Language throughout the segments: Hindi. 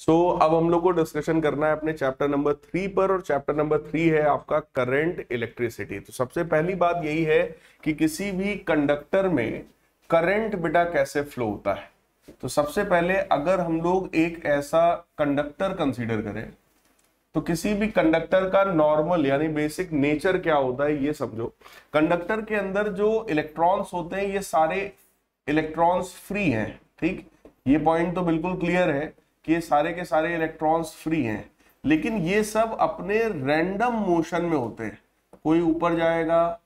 अब हम लोग को डिस्कशन करना है अपने चैप्टर नंबर 3 पर, और चैप्टर नंबर 3 है आपका करंट इलेक्ट्रिसिटी। तो सबसे पहली बात यही है कि किसी भी कंडक्टर में करंट बेटा कैसे फ्लो होता है। तो सबसे पहले अगर हम लोग एक ऐसा कंडक्टर कंसीडर करें, तो किसी भी कंडक्टर का नॉर्मल यानी बेसिक नेचर क्या होता है ये समझो। कंडक्टर के अंदर जो इलेक्ट्रॉन्स होते हैं ये सारे इलेक्ट्रॉन्स फ्री हैं, ठीक। ये पॉइंट तो बिल्कुल क्लियर है कि ये सारे के सारे इलेक्ट्रॉन्स फ्री हैं, लेकिन ये सब अपने रैंडम मोशन में होते हैं। कोई ऊपर जाएगा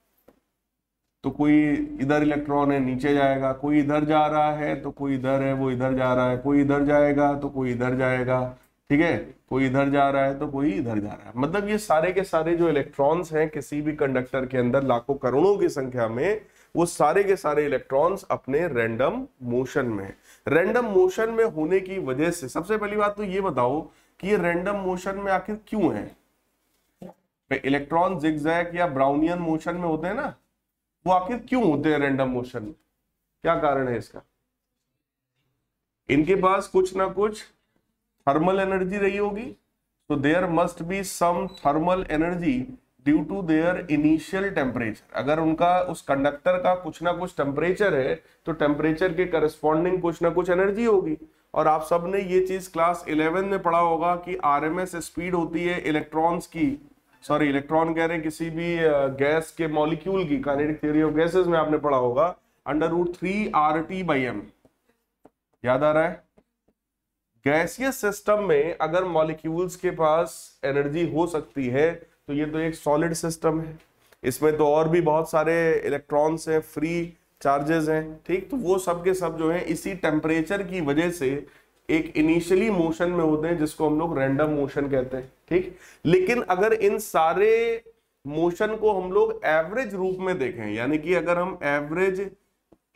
तो कोई इधर इलेक्ट्रॉन है नीचे जाएगा, कोई इधर जा रहा है तो कोई इधर है वो इधर जा रहा है, कोई इधर जाएगा तो कोई इधर जाएगा, ठीक है, कोई इधर जा रहा है तो कोई इधर जा रहा है। मतलब ये सारे के सारे जो इलेक्ट्रॉन्स हैं किसी भी कंडक्टर के अंदर लाखों करोड़ों की संख्या में, वो सारे के सारे इलेक्ट्रॉन्स अपने रैंडम मोशन में। रैंडम मोशन में होने की वजह से सबसे पहली बात तो ये बताओ कि ये रैंडम मोशन में आखिर क्यों है। इलेक्ट्रॉन जिगजैग या ब्राउनियन मोशन में होते हैं ना, वो आखिर क्यों होते हैं रैंडम मोशन में, क्या कारण है इसका। इनके पास कुछ ना कुछ थर्मल एनर्जी रही होगी, तो there must be some thermal energy due to their initial temperature. अगर उनका उस कंडक्टर का कुछ ना कुछ टेम्परेचर है तो टेम्परेचर के करस्पॉन्डिंग कुछ ना कुछ एनर्जी होगी। और आप सब ने ये चीज क्लास 11 में पढ़ा होगा कि आरएमएस स्पीड होती है इलेक्ट्रॉन्स की, सॉरी इलेक्ट्रॉन कह रहे हैं किसी भी गैस के मॉलिक्यूल की, काइनेटिक थ्योरी ऑफ गैसेस में आपने पढ़ा होगा √3 RT/m। याद आ रहा है। गैसियस सिस्टम में अगर मॉलिक्यूल्स के पास एनर्जी हो सकती है तो ये तो एक सॉलिड सिस्टम है, इसमें तो और भी बहुत सारे इलेक्ट्रॉन्स हैं, फ्री चार्जेस हैं, ठीक। तो वो सब के सब जो है इसी टेम्परेचर की वजह से एक इनिशियली मोशन में होते हैं जिसको हम लोग रैंडम मोशन कहते हैं, ठीक। लेकिन अगर इन सारे मोशन को हम लोग एवरेज रूप में देखें, यानी कि अगर हम एवरेज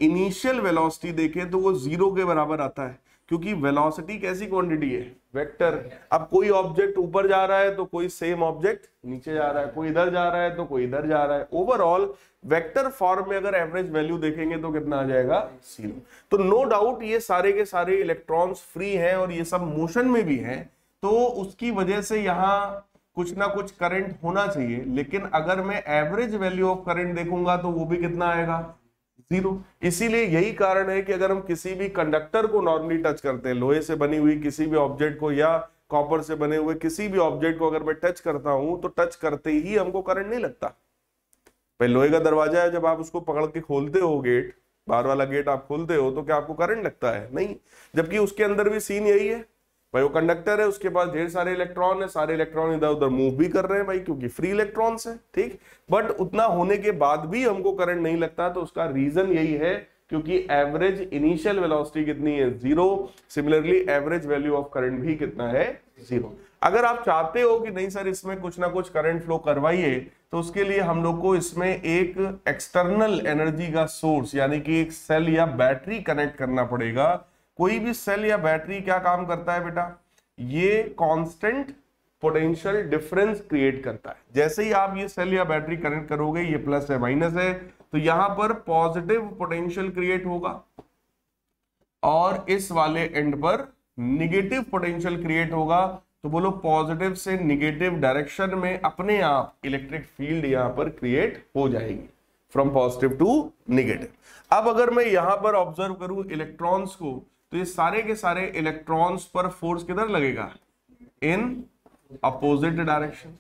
इनिशियल वेलोसिटी देखें तो वो 0 के बराबर आता है, क्योंकि वेलोसिटी कैसी क्वांटिटी है, वेक्टर। अब कोई ऑब्जेक्ट ऊपर जा रहा है तो कोई सेम ऑब्जेक्ट नीचे जा रहा है, कोई इधर जा रहा है तो कोई इधर जा रहा है। ओवरऑल वेक्टर फॉर्म में अगर एवरेज वैल्यू देखेंगे तो कितना आ जाएगा, 0। तो नो डाउट ये सारे के सारे इलेक्ट्रॉन्स फ्री हैं और ये सब मोशन में भी हैं, तो उसकी वजह से यहाँ कुछ ना कुछ करंट होना चाहिए। लेकिन अगर मैं एवरेज वैल्यू ऑफ करंट देखूंगा तो वो भी कितना आएगा, 0। इसीलिए यही कारण है कि अगर हम किसी भी कंडक्टर को नॉर्मली टच करते हैं, लोहे से बनी हुई किसी भी ऑब्जेक्ट को या कॉपर से बने हुए किसी भी ऑब्जेक्ट को अगर मैं टच करता हूं तो टच करते ही हमको करंट नहीं लगता। भाई लोहे का दरवाजा है, जब आप उसको पकड़ के खोलते हो गेट, बाहर वाला गेट आप खोलते हो तो क्या आपको करंट लगता है, नहीं। जबकि उसके अंदर भी सीन यही है, भाई वो कंडक्टर है, उसके पास ढेर सारे इलेक्ट्रॉन है, सारे इलेक्ट्रॉन इधर उधर मूव भी कर रहे हैं भाई, क्योंकि फ्री इलेक्ट्रॉन्स है, ठीक। बट उतना होने के बाद भी हमको करंट नहीं लगता, तो उसका रीजन यही है क्योंकि एवरेज इनिशियल वेलोसिटी कितनी है, 0। Similarly average value of current भी कितना है, 0। अगर आप चाहते हो कि नहीं सर इसमें कुछ ना कुछ करंट फ्लो करवाइए, तो उसके लिए हम लोग को इसमें एक एक्सटर्नल एनर्जी का सोर्स यानी कि एक सेल या बैटरी कनेक्ट करना पड़ेगा। कोई भी सेल या बैटरी क्या काम करता है बेटा, ये कांस्टेंट पोटेंशियल डिफरेंस क्रिएट करता है। जैसे ही आप ये सेल या बैटरी कनेक्ट करोगे, ये प्लस है माइनस है, तो यहां पर पॉजिटिव पोटेंशियल क्रिएट होगा और इस वाले एंड पर निगेटिव पोटेंशियल क्रिएट होगा। तो बोलो पॉजिटिव से निगेटिव डायरेक्शन में अपने आप इलेक्ट्रिक फील्ड यहां पर क्रिएट हो जाएगी, फ्रॉम पॉजिटिव टू निगेटिव। अब अगर मैं यहां पर ऑब्जर्व करूं इलेक्ट्रॉन्स को, तो ये सारे के सारे इलेक्ट्रॉन्स पर फोर्स किधर लगेगा, इन अपोजिट डायरेक्शन।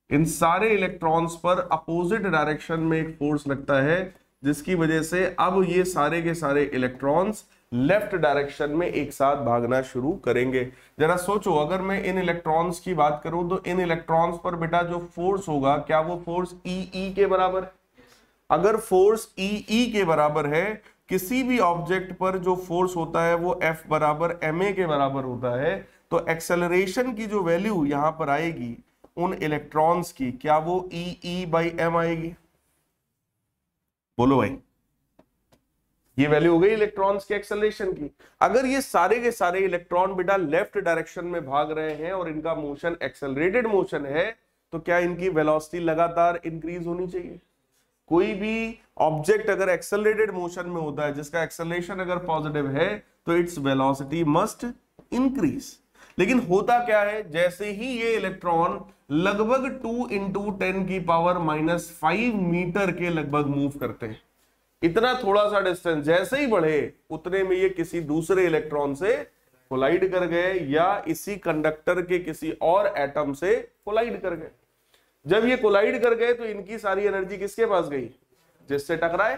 इन सारे इलेक्ट्रॉन्स पर अपोजिट डायरेक्शन में एक फोर्स लगता है, जिसकी वजह से अब ये सारे के सारे इलेक्ट्रॉन्स लेफ्ट डायरेक्शन में एक साथ भागना शुरू करेंगे। जरा सोचो, अगर मैं इन इलेक्ट्रॉन्स की बात करूं तो इन इलेक्ट्रॉन्स पर बेटा जो फोर्स होगा, क्या वो फोर्स ई के बराबर है? अगर फोर्स ई के बराबर है, किसी भी ऑब्जेक्ट पर जो फोर्स होता है वो F बराबर ma के बराबर होता है, तो एक्सेलरेशन की जो वैल्यू यहां पर आएगी उन इलेक्ट्रॉन्स की, क्या वो E/m आएगी? बोलो भाई, ये वैल्यू हो गई इलेक्ट्रॉन्स के एक्सेलरेशन की। अगर ये सारे के सारे इलेक्ट्रॉन बेटा लेफ्ट डायरेक्शन में भाग रहे हैं और इनका मोशन एक्सेलरेटेड मोशन है, तो क्या इनकी वेलोसिटी लगातार इंक्रीज होनी चाहिए? कोई भी ऑब्जेक्ट अगर एक्सेलरेटेड मोशन में होता है, जिसका एक्सेलरेशन अगर पॉजिटिव है, तो इट्स वेलोसिटी मस्ट इंक्रीज। लेकिन होता क्या है, जैसे ही ये इलेक्ट्रॉन लगभग 2 × 10⁻⁻5 मीटर के लगभग मूव करते हैं, इतना थोड़ा सा डिस्टेंस जैसे ही बढ़े उतने में ये किसी दूसरे इलेक्ट्रॉन से कोलाइड कर गए या इसी कंडक्टर के किसी और एटम से कोलाइड कर गए। जब ये कोलाइड कर गए तो इनकी सारी एनर्जी किसके पास गई, जिससे टकराए,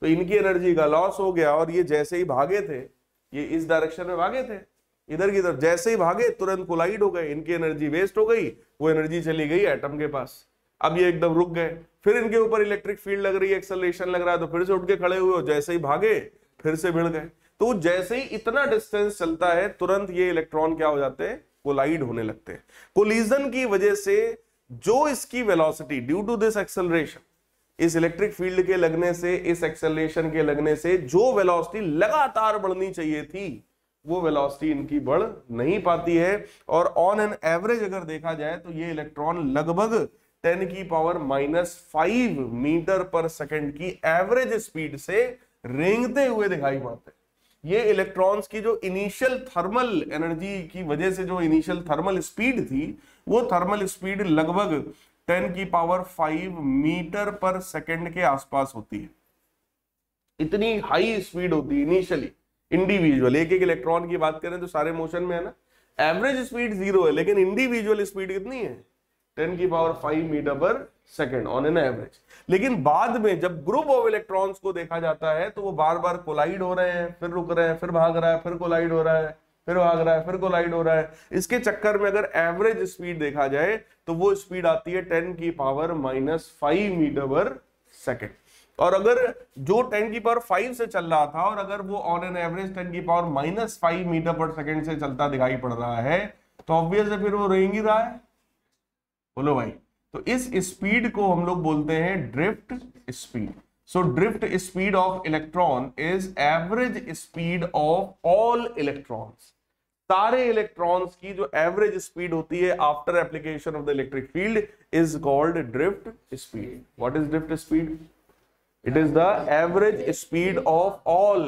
तो इनकी एनर्जी का लॉस हो गया। और ये जैसे ही भागे थे, ये इस डायरेक्शन में भागे थे, इधर की तरफ जैसे ही भागे तुरंत कोलाइड हो गए, इनकी एनर्जी वेस्ट हो गई, वो एनर्जी चली गई एटम के पास। अब ये एकदम रुक गए, फिर इनके ऊपर इलेक्ट्रिक फील्ड लग रही है, एक्सेलरेशन लग रहा है, तो फिर से उठ के खड़े हुए, जैसे ही भागे फिर से भिड़ गए। तो जैसे ही इतना डिस्टेंस चलता है तुरंत ये इलेक्ट्रॉन क्या हो जाते हैं, कोलाइड होने लगते हैं। कोलिजन की वजह से जो इसकी velocity due to this acceleration, इस इलेक्ट्रिक फील्ड के लगने से, इस एक्सेलरेशन के लगने से जो वेलोसिटी लगातार बढ़नी चाहिए थी वो वेलोसिटी इनकी बढ़ नहीं पाती है। और ऑन एन एवरेज अगर देखा जाए तो ये इलेक्ट्रॉन लगभग 10⁻⁵ मीटर पर सेकंड की एवरेज स्पीड से रेंगते हुए दिखाई पड़ते हैं। ये इलेक्ट्रॉन्स की जो इनिशियल थर्मल एनर्जी की वजह से जो इनिशियल थर्मल स्पीड थी, वो थर्मल स्पीड लगभग 10⁵ मीटर पर सेकंड के आसपास होती है। इतनी हाई स्पीड होती है इनिशियली इंडिविजुअल। एक एक इलेक्ट्रॉन की बात करें तो सारे मोशन में है ना, एवरेज स्पीड 0 है, लेकिन इंडिविजुअल स्पीड कितनी है, 10⁵ मीटर पर सेकंड ऑन एन एवरेज। लेकिन बाद में जब ग्रुप ऑफ इलेक्ट्रॉन्स को देखा जाता है तो वो बार बार कोलाइड हो रहे हैं, फिर रुक रहे हैं, फिर भाग रहा है, फिर कोलाइड हो रहा है, फिर भाग रहा है, फिर कोलाइड हो रहा है। इसके चक्कर में अगर एवरेज स्पीड देखा जाए तो वो स्पीड आती है 10⁻⁵ मीटर पर सेकंड। और अगर जो 10⁵ से चल रहा था और अगर वो ऑन एन एवरेज 10⁻⁵ मीटर पर सेकंड से चलता दिखाई पड़ रहा है तो ऑब्वियस है फिर वो रेंग ही रहा है। बोलो भाई, तो इस स्पीड को हम लोग बोलते हैं drift speed. So drift speed of electron is average speed of all electrons. सारे इलेक्ट्रॉन्स की जो एवरेज स्पीड होती है after application of the electric field is called drift speed. What is drift speed? It is the average speed of all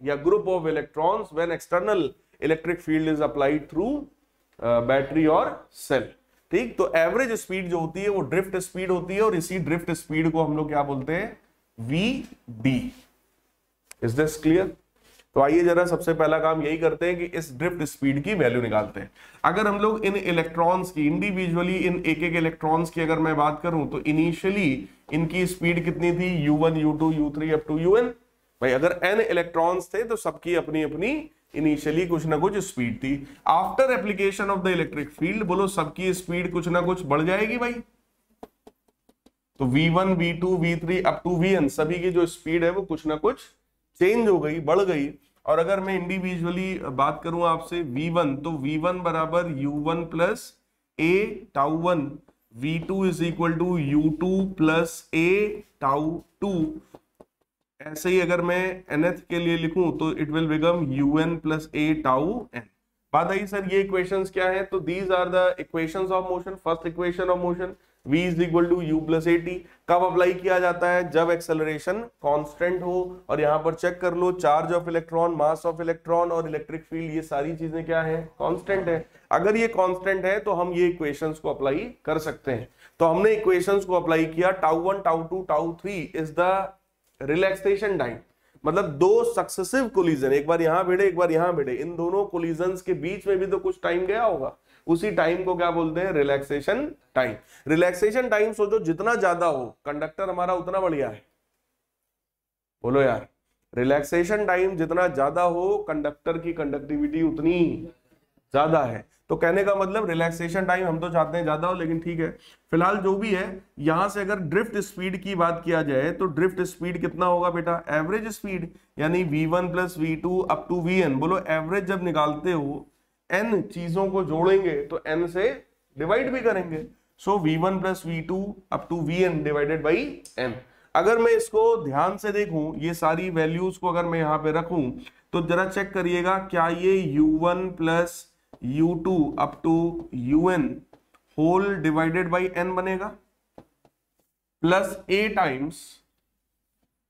या group of electrons when external electric field is applied through battery और cell। ठीक, तो एवरेज स्पीड जो होती है वो ड्रिफ्ट स्पीड होती है और इसी ड्रिफ्ट स्पीड को हम लोग क्या बोलते हैं, Vd। Is this clear? तो आइए जरा सबसे पहला काम यही करते हैं कि इस ड्रिफ्ट स्पीड की वैल्यू निकालते हैं। अगर हम लोग इन इलेक्ट्रॉन्स की इंडिविजुअली, इन एक एक इलेक्ट्रॉन्स की अगर मैं बात करूं तो इनिशियली इनकी स्पीड कितनी थी, u1 u2 u3 up to un। भाई अगर n इलेक्ट्रॉन्स थे तो सबकी अपनी अपनी इनिशियली कुछ ना कुछ स्पीड थी। After application of the electric field बोलो सबकी स्पीड कुछ ना कुछ बढ़ जाएगी भाई। तो v1 v2 v3 up to vn सभी की जो स्पीड है वो कुछ ना कुछ चेंज हो गई, बढ़ गई। और अगर मैं इंडिविजुअली बात करूं आपसे v1, तो v1 बराबर u1 plus a tau 1, v2 is equal to u2 plus a tau 2। ऐसे ही अगर मैं nth के लिए लिखूं तो it will become un plus a tau n। बात आई सर ये इक्वेशंस क्या है, तो these are the equations of motion. First equation of motion v is equal to u plus at कब अप्लाई किया जाता है, जब एक्सेलरेशन कांस्टेंट हो। और यहां पर चेक कर लो, charge of electron, mass of electron और इलेक्ट्रिक फील्ड, ये सारी चीजें क्या है, कांस्टेंट है। अगर ये कांस्टेंट है तो हम ये इक्वेशंस को अप्लाई कर सकते हैं। तो हमने इक्वेशंस को अप्लाई किया। Tau 1 tau 2 tau 3 is the relaxation time, मतलब दो सक्सेसिव कोलिजन, एक बार यहां भिड़े एक बार यहां भिड़े, इन दोनों कोलिजन्स के बीच में भी तो कुछ टाइम गया होगा, उसी टाइम को क्या बोलते हैं, रिलैक्सेशन टाइम। रिलैक्सेशन टाइम सोचो जितना ज्यादा हो कंडक्टर हमारा उतना बढ़िया है। बोलो यार, रिलैक्सेशन टाइम जितना ज्यादा हो कंडक्टर की कंडक्टिविटी उतनी ज्यादा है। तो कहने का मतलब रिलैक्सेशन टाइम हम तो चाहते हैं ज्यादा हो, लेकिन ठीक है फिलहाल जो भी है। यहां से अगर ड्रिफ्ट स्पीड की बात किया जाए तो ड्रिफ्ट स्पीड कितना होगा बेटा, एवरेज स्पीड, यानी v1 plus v2 up to vn। बोलो एवरेज जब निकालते हो n चीजों को जोड़ेंगे तो n से डिवाइड भी करेंगे। So v1 plus v2 up to vn divided by n। अगर मैं इसको ध्यान से देखूं, ये सारी वैल्यूज को अगर मैं यहां पे रखूं तो जरा चेक करिएगा, क्या ये u1 plus u2 up to un whole divided by n बनेगा, plus a times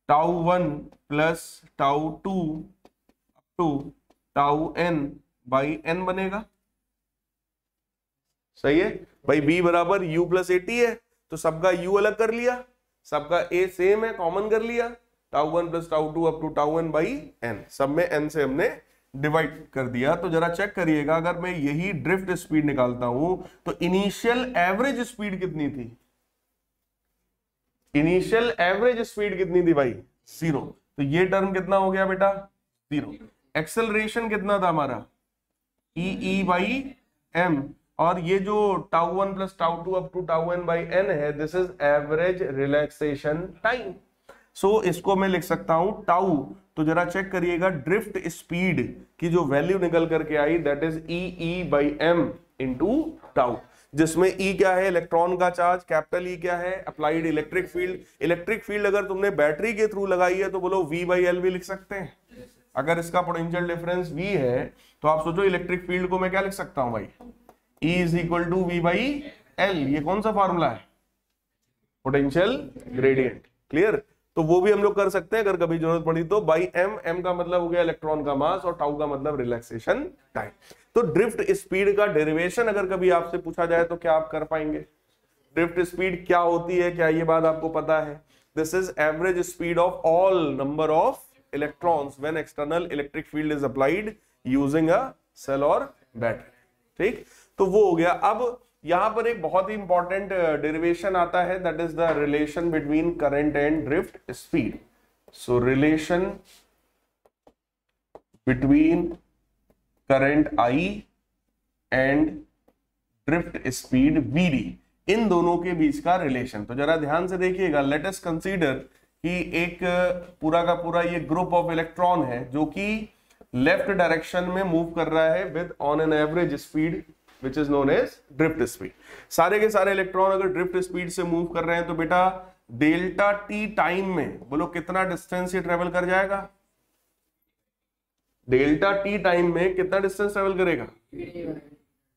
tau 1 plus tau 2 up to tau N by N बनेगा। सही है भाई, b बराबर u प्लस ए टी है, तो सबका u अलग कर लिया, सबका a सेम है, कॉमन कर लिया, tau one plus tau two up to tau N by N, सब में n से हमने डिवाइड कर दिया। तो जरा चेक करिएगा, अगर मैं यही ड्रिफ्ट स्पीड निकालता हूं तो इनिशियल एवरेज स्पीड कितनी थी? इनिशियल एवरेज स्पीड कितनी थी भाई? 0। तो ये टर्म कितना हो गया बेटा? 0। एक्सेलरेशन कितना था हमारा? ई बाई एम, और ये जो tau one plus tau two up to tau N by n है, this is average relaxation time. So इसको मैं लिख सकता हूं टाउ। तो जरा चेक करिएगा, ड्रिफ्ट स्पीड की जो वैल्यू निकल करके आई, that is e by M into tau, जिसमें ई क्या है? इलेक्ट्रॉन का चार्ज, कैपिटल ई क्या है? Applied electric field. Electric field अगर तुमने बैटरी के थ्रू लगाई है तो बोलो वी बाई एल भी लिख सकते हैं। अगर इसका पोटेंशियल डिफरेंस v है तो आप सोचो इलेक्ट्रिक फील्ड को मैं क्या लिख सकता हूं भाई? E is equal to V by L. ये कौन सा फॉर्मूला है? Potential gradient. क्लियर? तो वो भी हम लोग कर सकते हैं अगर कभी जरूरत पड़ी तो। बाई एम, एम का मतलब हो गया इलेक्ट्रॉन का मास, और टाउ का मतलब रिलैक्सेशन टाइम। तो ड्रिफ्ट स्पीड का डेरिवेशन अगर कभी आपसे पूछा जाए तो क्या आप कर पाएंगे? ड्रिफ्ट स्पीड क्या होती है, क्या ये बात आपको पता है? This is average speed of all number of electrons when external electric field is applied using a cell और बैटरी। ठीक, तो वो हो गया। अब यहां पर एक बहुत ही इंपॉर्टेंट डेरिवेशन आता है, that is the relation between current and drift speed. So relation between current I and drift speed v, इन दोनों के बीच का रिलेशन। तो जरा ध्यान से देखिएगा, लेट अस कंसीडर कि एक पूरा का पूरा ये ग्रुप ऑफ इलेक्ट्रॉन है जो कि लेफ्ट डायरेक्शन में मूव कर रहा है with on an average speed which is known as drift speed. सारे के सारे इलेक्ट्रॉन अगर ड्रिफ्ट स्पीड से मूव कर रहे हैं तो बेटा डेल्टा टी टाइम में बोलो कितना डिस्टेंस ये ट्रेवल कर जाएगा? डेल्टा टी टाइम में कितना डिस्टेंस ट्रेवल करेगा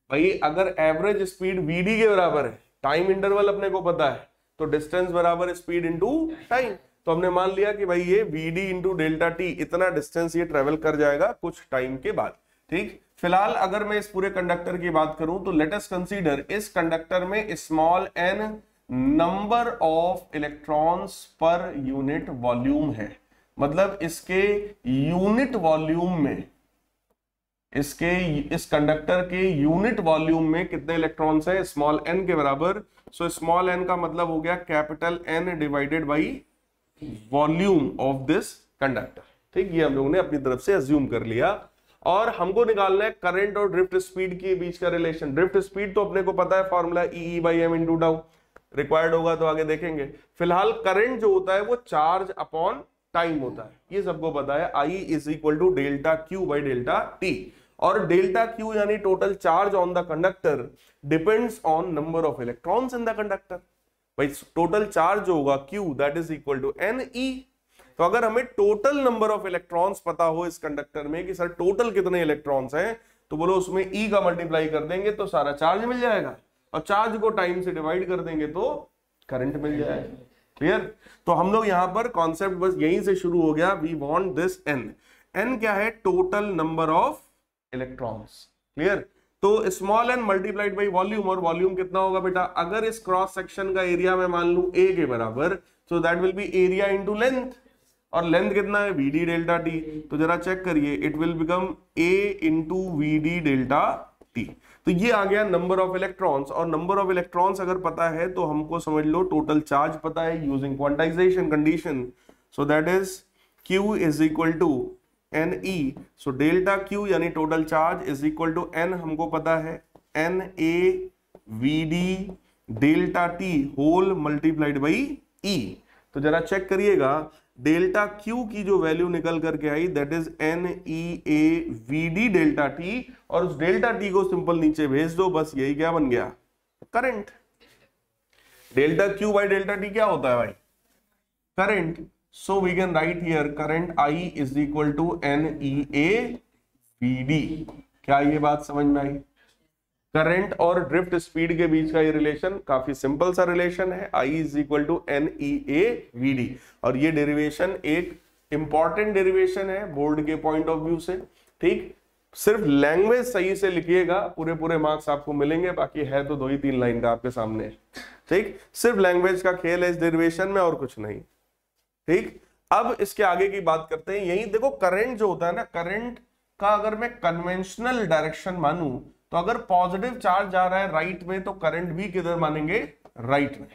भाई? अगर एवरेज स्पीड वीडी के बराबर है, टाइम इंटरवल अपने को पता है, तो डिस्टेंस बराबर स्पीड इंटू टाइम। तो हमने मान लिया कि भाई ये वीडी इंटू डेल्टा टी, इतना डिस्टेंस ये ट्रेवल कर जाएगा कुछ टाइम के बाद। ठीक, फिलहाल अगर मैं इस पूरे कंडक्टर की बात करूं तो लेट अस कंसीडर इस कंडक्टर में small N number of electrons per unit volume है। मतलब इसके यूनिट वॉल्यूम में, इसके इस कंडक्टर के यूनिट वॉल्यूम में कितने इलेक्ट्रॉन्स है? स्मॉल एन के बराबर। सो स्मॉल एन का मतलब हो गया capital N divided by volume of this conductor. ठीक, ये हम लोगों ने अपनी तरफ से अज्यूम कर लिया। और हमको निकालना है करंट और ड्रिफ्ट स्पीड के बीच का रिलेशन। ड्रिफ्ट स्पीड तो अपने को पता है, formula E by M into tau. Required होगा तो आगे देखेंगे। फिलहाल करंट जो होता है वो चार्ज अपॉन टाइम होता है, ये सबको पता है। I is equal to delta Q by delta T, और डेल्टा क्यू यानी total charge on the conductor depends on number of electrons in the conductor. भाई टोटल चार्ज जो होगा q, that is equal to N e. तो अगर हमें टोटल नंबर ऑफ इलेक्ट्रॉन्स पता हो इस कंडक्टर में कि सर टोटल कितने इलेक्ट्रॉन्स हैं, तो बोलो उसमें ई का मल्टीप्लाई कर देंगे तो सारा चार्ज मिल जाएगा, और चार्ज को टाइम से डिवाइड कर देंगे तो करंट मिल जाएगा। क्लियर? तो हम लोग यहां पर कॉन्सेप्ट बस यहीं से शुरू हो गया। We want this n. N क्या है? Total number of electrons. Clear? तो small n multiplied by volume, और वॉल्यूम कितना होगा बेटा? अगर इस क्रॉस सेक्शन का एरिया मैं मान लू ए के बराबर, so that will be area into length, और लेंथ कितना है? V D delta T. तो जरा चेक करिए, it will become A into V D delta T. तो ये आ गया नंबर ऑफ इलेक्ट्रॉन्स, और नंबर ऑफ इलेक्ट्रॉन्स अगर पता है तो हमको समझ लो टोटल चार्ज पता है using quantization condition. So that is Q is equal to N e. So delta Q यानी total charge is equal to n, हमको पता है n A we D delta t whole multiplied by e. तो जरा चेक करिएगा, डेल्टा क्यू की जो वैल्यू निकल करके आई that is n E A we D delta T, और उस डेल्टा टी को सिंपल नीचे भेज दो, बस यही क्या बन गया? Current. Delta Q by delta T क्या होता है भाई? Current. So we can write here current I is equal to N E A we D. क्या ये बात समझ में आई? करंट और ड्रिफ्ट स्पीड के बीच का ये रिलेशन काफी सिंपल सा रिलेशन है, I is equal to N E A we D. और ये डेरिवेशन एक इंपॉर्टेंट डेरिवेशन है बोर्ड के पॉइंट ऑफ व्यू से। ठीक, सिर्फ लैंग्वेज सही से लिखिएगा, पूरे पूरे मार्क्स आपको मिलेंगे, बाकी है तो 2 ही 3 लाइन का आपके सामने। ठीक, सिर्फ लैंग्वेज का खेल है इस डेरिवेशन में और कुछ नहीं। ठीक, अब इसके आगे की बात करते हैं। यही देखो, करंट जो होता है ना, करंट का अगर मैं कन्वेंशनल डायरेक्शन मानूं तो अगर पॉजिटिव चार्ज जा रहा है राइट में तो करंट भी किधर मानेंगे, राइट में,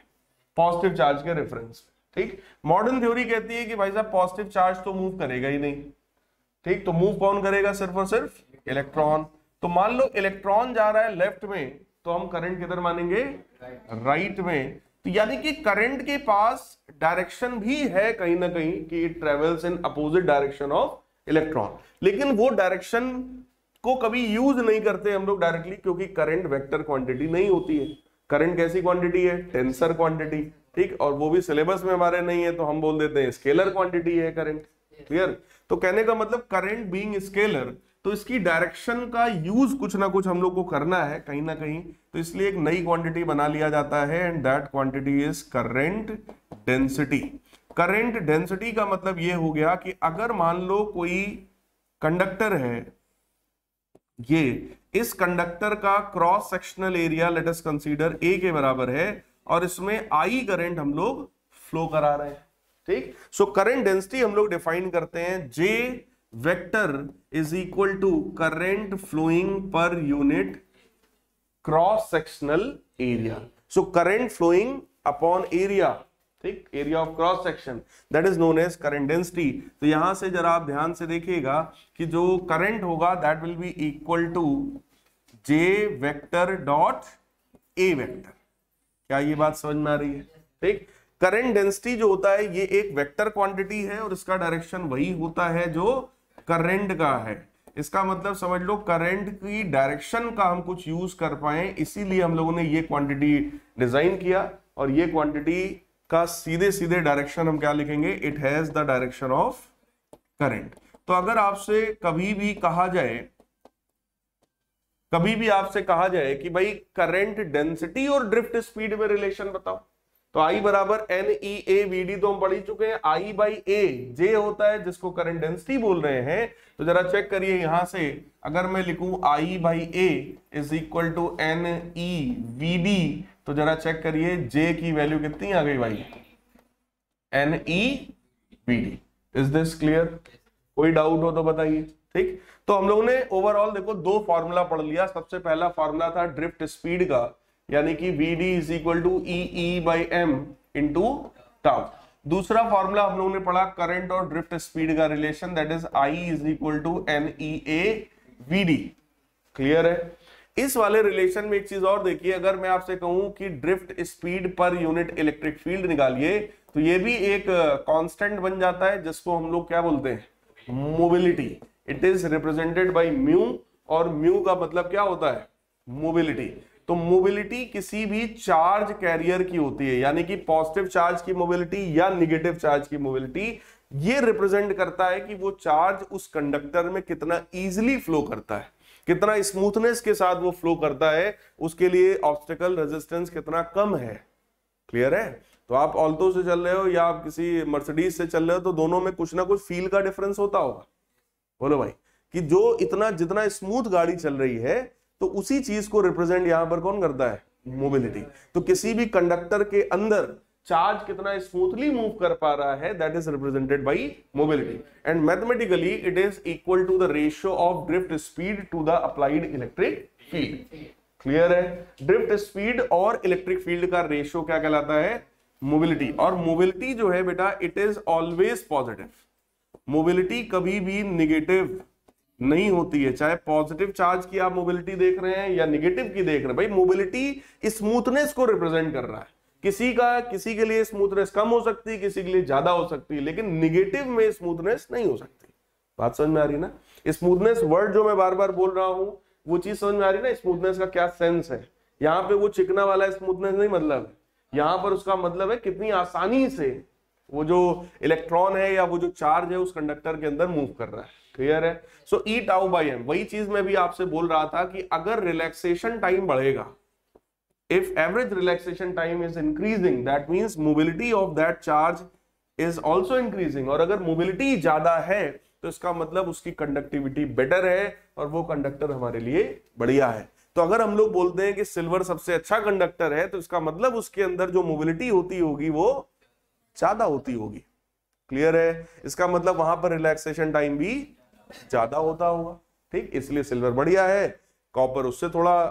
पॉजिटिव चार्ज के रेफरेंस में। ठीक, मॉडर्न थ्योरी कहती है कि भाई साहब पॉजिटिव चार्ज तो मूव करेगा ही नहीं। ठीक, तो मूव कौन करेगा, सिर्फ और सिर्फ इलेक्ट्रॉन। तो मान लो इलेक्ट्रॉन जा रहा है लेफ्ट में तो हम करंट किधर मानेंगे, राइट में। तो यानी कि करंट के पास डायरेक्शन भी है कहीं ना कहीं कि it travels in opposite direction of electron, लेकिन वो डायरेक्शन को कभी यूज नहीं करते हम लोग डायरेक्टली, क्योंकि करंट वेक्टर क्वांटिटी नहीं होती है। करंट कैसी क्वांटिटी है, टेंसर क्वांटिटी। ठीक, और वो भी सिलेबस में हमारे नहीं है तो हम बोल देते हैं स्केलर क्वांटिटी है करंट। क्लियर, तो कहने का मतलब करंट बीइंग स्केलर, तो इसकी डायरेक्शन का यूज कुछ ना कुछ हम लोग को करना है कहीं ना कहीं, तो इसलिए एक नई क्वांटिटी बना लिया जाता है and that quantity is current density. Current density का मतलब ये हो गया कि अगर मान लो कोई कंडक्टर है, ये इस कंडक्टर का cross sectional area late us consider a के बराबर है और इसमें आई करंट हम लोग फ्लो करा रहे हैं। ठीक, सो करंट डेंसिटी हम लोग डिफाइन करते हैं, J vector is equal to current flowing per unit cross sectional area. So current flowing upon area, ठीक, area of cross section, that is known as current density. तो यहां से जरा आप ध्यान से देखिएगा कि जो करंट होगा that will be equal to J vector dot A vector. क्या ये बात समझ में आ रही है? ठीक, करंट डेंसिटी जो होता है ये एक वेक्टर क्वांटिटी है और इसका डायरेक्शन वही होता है जो करंट का है। इसका मतलब समझ लो करंट की डायरेक्शन का हम कुछ यूज कर पाए, इसीलिए हम लोगों ने ये क्वांटिटी डिजाइन किया। और ये क्वांटिटी का सीधे सीधे डायरेक्शन हम क्या लिखेंगे, it has the direction of current. तो अगर आपसे कभी भी आपसे कहा जाए कि भाई करंट डेंसिटी और ड्रिफ्ट स्पीड में रिलेशन बताओ, तो I बराबर N E A we D तो हम पढ़ ही चुके हैं, I बाई ए जे होता है जिसको करंट डेंसिटी बोल रहे हैं। तो जरा चेक करिए यहां से, अगर मैं लिखूं I by A is equal to N E V D, तो जरा चेक करिए जे की वैल्यू कितनी आ गई भाई, N E V D. Is this clear? कोई डाउट हो तो बताइए। ठीक, तो हम लोगों ने ओवरऑल देखो 2 फॉर्मूला पढ़ लिया। सबसे पहला फॉर्मूला था ड्रिफ्ट स्पीड का, यानी कि V D is equal to E by M into tau. दूसरा फॉर्मूला हम लोगों ने पढ़ा करंट और ड्रिफ्ट स्पीड का relation, that is I is equal to N E A we D. Clear है? इस वाले रिलेशन में एक चीज और देखिए, अगर मैं आपसे कहूं कि drift speed per unit electric field निकालिए, तो ये भी एक कांस्टेंट बन जाता है जिसको हम लोग क्या बोलते हैं, mobility. It is represented by mu, और म्यू का मतलब क्या होता है, मोबिलिटी। तो मोबिलिटी किसी भी चार्ज कैरियर की होती है, यानी कि पॉजिटिव चार्ज की मोबिलिटी या निगेटिव चार्ज की मोबिलिटी, ये रिप्रेजेंट करता है कि वो चार्ज उस कंडक्टर में कितना इजीली फ्लो करता है, कितना स्मूथनेस के साथ वो फ्लो करता है, उसके लिए ऑब्स्टेकल रेजिस्टेंस कितना कम है। क्लियर है? तो आप ऑल्टो से चल रहे हो या आप किसी मर्सिडीज से चल रहे हो, तो दोनों में कुछ ना कुछ फील का डिफरेंस होता होगा। बोलो भाई, कि जो जितना स्मूथ गाड़ी चल रही है, तो उसी चीज को रिप्रेजेंट यहां पर कौन करता है, मोबिलिटी। तो किसी भी कंडक्टर के अंदर चार्ज कितना स्मूथली मूव कर पा रहा है, that is represented by mobility. And mathematically it is equal to the ratio of drift speed to the applied electric field. Clear है? ड्रिफ्ट स्पीड और इलेक्ट्रिक फील्ड का रेशियो क्या कहलाता है, मोबिलिटी। और मोबिलिटी जो है बेटा, it is always positive. Mobility कभी भी निगेटिव नहीं होती है, चाहे पॉजिटिव चार्ज की आप मोबिलिटी देख रहे हैं या निगेटिव की देख रहे हैं। भाई मोबिलिटी स्मूथनेस को रिप्रेजेंट कर रहा है। किसी के लिए स्मूथनेस कम हो सकती है, किसी के लिए ज्यादा हो सकती है, लेकिन निगेटिव में स्मूथनेस नहीं हो सकती। बात समझ में आ रही ना? स्मूथनेस वर्ड जो मैं बार बार बोल रहा हूं, वो चीज समझ में आ रही ना, स्मूथनेस का क्या सेंस है। यहाँ पे वो चिकना वाला स्मूथनेस नहीं मतलब, यहाँ पर उसका मतलब है कितनी आसानी से वो जो इलेक्ट्रॉन है या वो जो चार्ज है उस कंडक्टर के अंदर मूव कर रहा है। क्लियर है? सो ई टाउ बाई एम, वही चीज मैं भी आपसे बोल रहा था कि अगर रिलैक्सेशन टाइम बढ़ेगा, if average relaxation time is increasing, that means mobility of that charge is also increasing. और अगर मोबिलिटी ज्यादा है तो इसका मतलब उसकी कंडक्टिविटी बेटर है, और वो कंडक्टर हमारे लिए बढ़िया है। तो अगर हम लोग बोलते हैं कि सिल्वर सबसे अच्छा कंडक्टर है, तो इसका मतलब उसके अंदर जो मोबिलिटी होती होगी वो ज्यादा होती होगी। क्लियर है? इसका मतलब वहां पर रिलैक्सेशन टाइम भी ज्यादा होता होगा। ठीक, इसलिए सिल्वर बढ़िया है, कॉपर उससे थोड़ा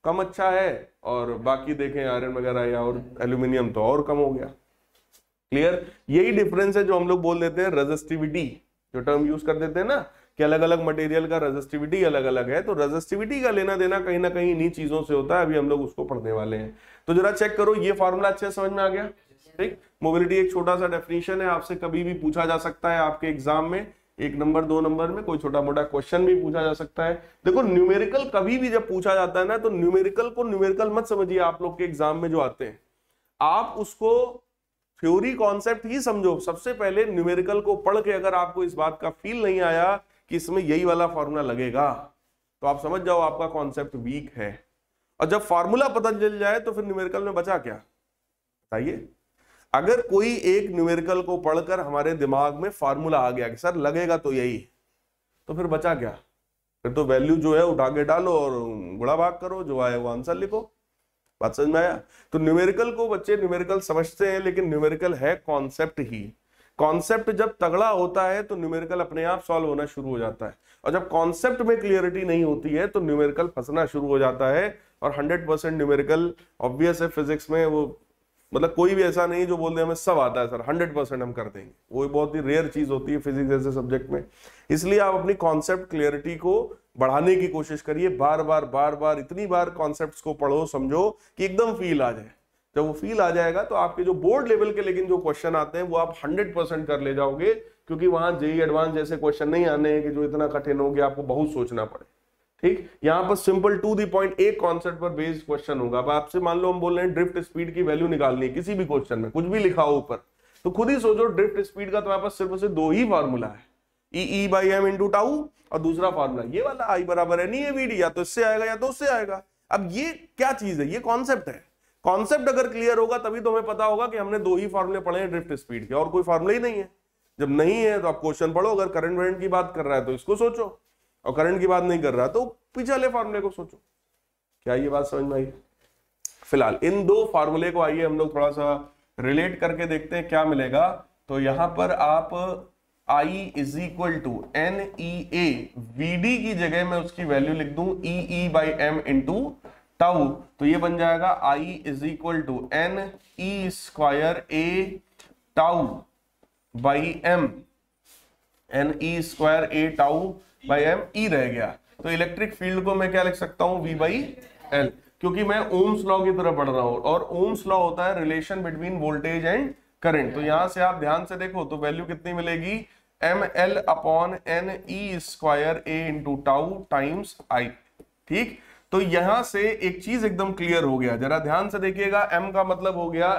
कम अच्छा है, और बाकी देखें आयरन वगैरह या और एल्यूमिनियम तो और कम हो गया। क्लियर? यही डिफरेंस है जो हम लोग बोल देते हैं रेजिस्टिविटी, जो टर्म यूज कर देते हैं ना कि अलग अलग मटेरियल का रेजिस्टिविटी अलग अलग है। तो रेजिस्टिविटी का लेना देना कहीं ना कहीं इन्हीं चीजों से होता है। अभी हम लोग उसको पढ़ने वाले हैं। तो जरा चेक करो, ये फॉर्मूला अच्छे से समझ में आ गया? ठीक, मोबिलिटी एक छोटा सा डेफिनेशन है, आपसे कभी भी पूछा जा सकता है आपके एग्जाम में, 1 नंबर 2 नंबर में कोई छोटा मोटा क्वेश्चन भी पूछा जा सकता है। देखो न्यूमेरिकल कभी भी जब पूछा जाता है ना, तो न्यूमेरिकल को न्यूमेरिकल मत समझिए। आप लोग के एग्जाम में जो आते हैं, आप उसको थ्योरी कॉन्सेप्ट ही समझो। सबसे पहले न्यूमेरिकल को पढ़ के अगर आपको इस बात का फील नहीं आया कि इसमें यही वाला फॉर्मूला लगेगा, तो आप समझ जाओ आपका कॉन्सेप्ट वीक है। और जब फॉर्मूला पता चल जाए तो फिर न्यूमेरिकल में बचा क्या? बताइए। अगर कोई एक न्यूमेरिकल को पढ़कर हमारे दिमाग में फॉर्मूला आ गया कि सर लगेगा तो यही, तो फिर बचा क्या? फिर तो वैल्यू जो है उठा के डालो और गुणा भाग करो, जो आए वो आंसर लिखो। बात समझ में आया? तो न्यूमेरिकल को बच्चे न्यूमेरिकल समझते हैं, लेकिन न्यूमेरिकल है कॉन्सेप्ट ही। कॉन्सेप्ट जब तगड़ा होता है तो न्यूमेरिकल अपने आप सॉल्व होना शुरू हो जाता है, और जब कॉन्सेप्ट में क्लियरिटी नहीं होती है तो न्यूमेरिकल फंसना शुरू हो जाता है। और 100% न्यूमेरिकल ऑब्वियस है फिजिक्स में, वो मतलब कोई भी ऐसा नहीं जो बोल दे हमें सब आता है सर 100% हम कर देंगे, वो बहुत ही रेयर चीज होती है फिजिक्स जैसे सब्जेक्ट में। इसलिए आप अपनी कॉन्सेप्ट क्लियरिटी को बढ़ाने की कोशिश करिए, बार बार इतनी बार कॉन्सेप्ट्स को पढ़ो समझो कि एकदम फील आ जाए। जब वो फील आ जाएगा तो आपके जो बोर्ड लेवल के लेकिन जो क्वेश्चन आते हैं वो आप 100% कर ले जाओगे, क्योंकि वहां जेईई एडवांस जैसे क्वेश्चन नहीं आने हैं कि जो इतना कठिन हो गया आपको बहुत सोचना पड़े। ठीक, यहाँ पर सिंपल टू द पॉइंट एक कॉन्सेप्ट पर बेस्ड क्वेश्चन होगा। अब आपसे मान लो हम बोल रहे हैं ड्रिफ्ट स्पीड की वैल्यू निकालनी है, किसी भी क्वेश्चन में कुछ भी लिखा हो ऊपर, तो खुद ही सोचो ड्रिफ्ट स्पीड का तुम्हारे पास सिर्फ और सिर्फ 2 ही फार्मूला है, ई बाई एम इंटू टाउ, और दूसरा फार्मूला ये वाला आई बराबर है नहीं है वीडी, या तो इससे आएगा या तो उससे आएगा। अब ये क्या चीज है? ये कॉन्सेप्ट है। कॉन्सेप्ट अगर क्लियर होगा तभी तो हमें पता होगा कि हमने 2 ही फार्मूले पढ़े हैं ड्रिफ्ट स्पीड के, और कोई फार्मूला ही नहीं है। जब नहीं है तो आप क्वेश्चन पढ़ो, अगर करंट वरेंट की बात कर रहा है तो इसको सोचो, और करंट की बात नहीं कर रहा तो पीछे वाले फार्मूले को सोचो। क्या ये बात समझ में आई? फिलहाल इन 2 फार्मूले को आइए हम लोग थोड़ा सा रिलेट करके देखते हैं क्या मिलेगा। तो यहां पर आप I is equal to N E A, v d की जगह मैं उसकी वैल्यू लिख दूं e by M into tau, तो ये बन जाएगा I is equal to N E square A tau by m, n E square A tau by m, e रह गया। तो इलेक्ट्रिक फील्ड को मैं क्या लिख सकता हूं? V बाई एल, क्योंकि मैं ओम्स लॉ की तरह पढ़ रहा हूं, और ओम्स लॉ होता है relation between voltage and current. तो यहां से आप ध्यान से देखो तो वैल्यू कितनी मिलेगी? M L upon N E square A into tau times I. ठीक, तो यहां से एक चीज एकदम क्लियर हो गया, जरा ध्यान से देखिएगा। एम का मतलब हो गया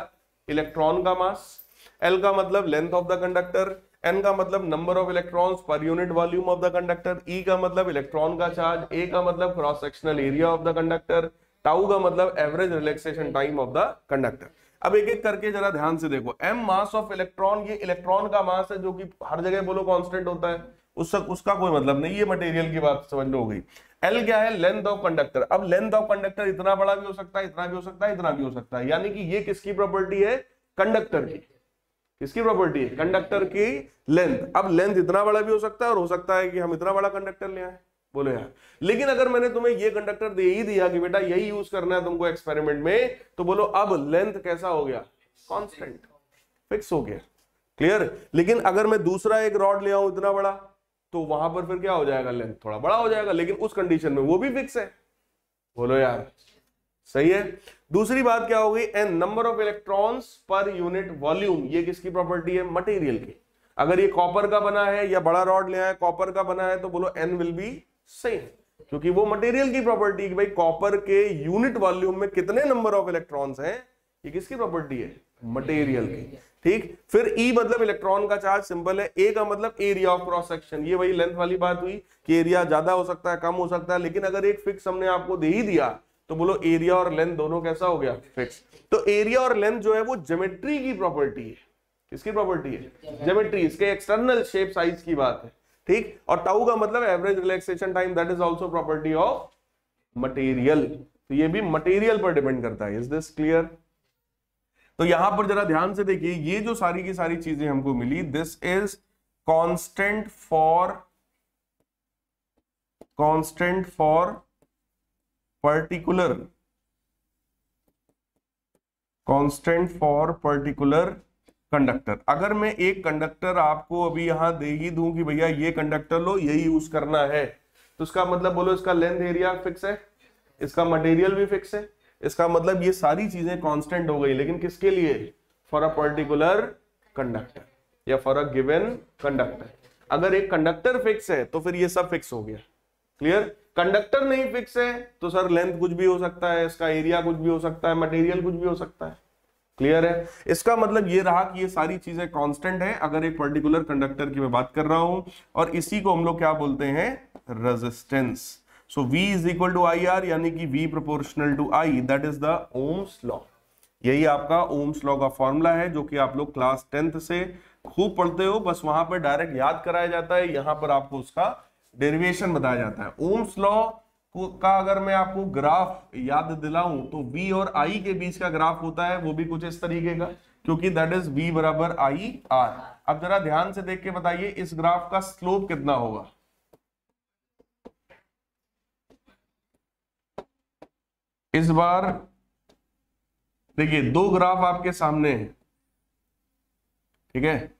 इलेक्ट्रॉन का मास, एल का मतलब length of the conductor, n का मतलब number of electrons per unit volume of the conductor, e का मतलब इलेक्ट्रॉन का चार्ज, ए का मतलब cross sectional area of the conductor, tau का मतलब average relaxation time of the conductor. अब एक एक करके जरा ध्यान से देखो। एम मास ऑफ इलेक्ट्रॉन, ये इलेक्ट्रॉन का मास है जो कि हर जगह बोलो कांस्टेंट होता है, उसका कोई मतलब नहीं, ये मटेरियल की बात समझ लो हो गई। एल क्या है? Length of conductor. अब लेंथ ऑफ कंडक्टर इतना बड़ा भी हो सकता है, इतना भी हो सकता है, इतना भी हो सकता है, यानी कि ये किसकी प्रॉपर्टी है? कंडक्टर की। किसकी प्रॉपर्टी है? कंडक्टर की लेंथ। अब लेंथ इतना बड़ा भी हो सकता है, और हो सकता है कि हम इतना बड़ा कंडक्टर ले आए, बोलो यार। लेकिन अगर मैंने तुम्हें ये कंडक्टर दे ही दिया कि बेटा यही यूज करना है तुमको एक्सपेरिमेंट में, तो बोलो अब लेंथ कैसा हो गया? कांस्टेंट, फिक्स हो गया। क्लियर? लेकिन अगर मैं दूसरा एक रॉड ले आऊं इतना बड़ा, तो वहां पर फिर क्या हो जाएगा? लेंथ थोड़ा बड़ा हो जाएगा, लेकिन उस कंडीशन में वो भी फिक्स है, बोलो यार। सही है। दूसरी बात क्या हो गई? N number of electrons per unit volume, ये किसकी प्रॉपर्टी है? मटेरियल की। अगर ये कॉपर का बना है या बड़ा रॉड ले आए कॉपर का बना है, तो बोलो एन विल बी सेम, क्योंकि वो मटेरियल की प्रॉपर्टी कि भाई कॉपर के यूनिट वॉल्यूम में कितने नंबर ऑफ इलेक्ट्रॉन्स हैं, ये किसकी प्रॉपर्टी है? मटेरियल की। ठीक, फिर ई मतलब इलेक्ट्रॉन का चार्ज, सिंपल है। ए का मतलब एरिया ऑफ क्रॉस सेक्शन, ये वही लेंथ वाली बात हुई कि एरिया ज्यादा हो सकता है, कम हो सकता है, लेकिन अगर एक फिक्स हमने आपको दे ही दिया तो बोलो एरिया और लेंथ दोनों कैसा हो गया? फिक्स। तो एरिया और लेंथ जो है वो ज्योमेट्री की प्रॉपर्टी है। किसकी प्रॉपर्टी है? ज्योमेट्री। इसके एक्सटर्नल शेप साइज की बात है। ठीक। और टाउ का मतलब average relaxation time, that is also property of material. तो ये भी मटेरियल पर डिपेंड करता है। Is this clear? तो यहां पर जरा ध्यान से देखिए, ये जो सारी की सारी चीजें हमको मिली, this is constant for particular conductor. अगर मैं एक कंडक्टर आपको अभी यहां दे ही दूं कि भैया ये कंडक्टर लो, यही यूज करना है, तो इसका मतलब बोलो इसका लेंथ एरिया फिक्स है, इसका मटेरियल भी फिक्स है, इसका मतलब ये सारी चीजें कांस्टेंट हो गई। लेकिन किसके लिए? फॉर अ पर्टिकुलर कंडक्टर या फॉर अ गिवन कंडक्टर। अगर एक कंडक्टर फिक्स है तो फिर ये सब फिक्स हो गया। क्लियर? कंडक्टर नहीं फिक्स है तो सर लेंथ कुछ भी हो सकता है, इसका एरिया कुछ भी हो सकता है, मटेरियल कुछ भी हो सकता है। क्लियर है? इसका मतलब ये रहा कि ये सारी चीजें कांस्टेंट है अगर एक पर्टिकुलर कंडक्टर की मैं बात कर रहा हूं, और इसी को हम लोग क्या बोलते हैं? Resistance. So V is equal to I R, यानी कि V proportional to I, that is the Ohm's law. यही आपका ओम्स लॉ का फॉर्मूला है जो कि आप लोग क्लास 10th से खूब पढ़ते हो, बस वहां पर डायरेक्ट याद कराया जाता है, यहां पर आपको उसका डेरिवेशन बताया जाता है। ओम्स लॉ का अगर मैं आपको ग्राफ याद दिलाऊं तो V और I के बीच का ग्राफ होता है, वो भी कुछ इस तरीके का, क्योंकि दैट इज V बराबर I R। अब जरा ध्यान से देख के बताइए इस ग्राफ का स्लोप कितना होगा? इस बार देखिए दो ग्राफ आपके सामने है, ठीक है,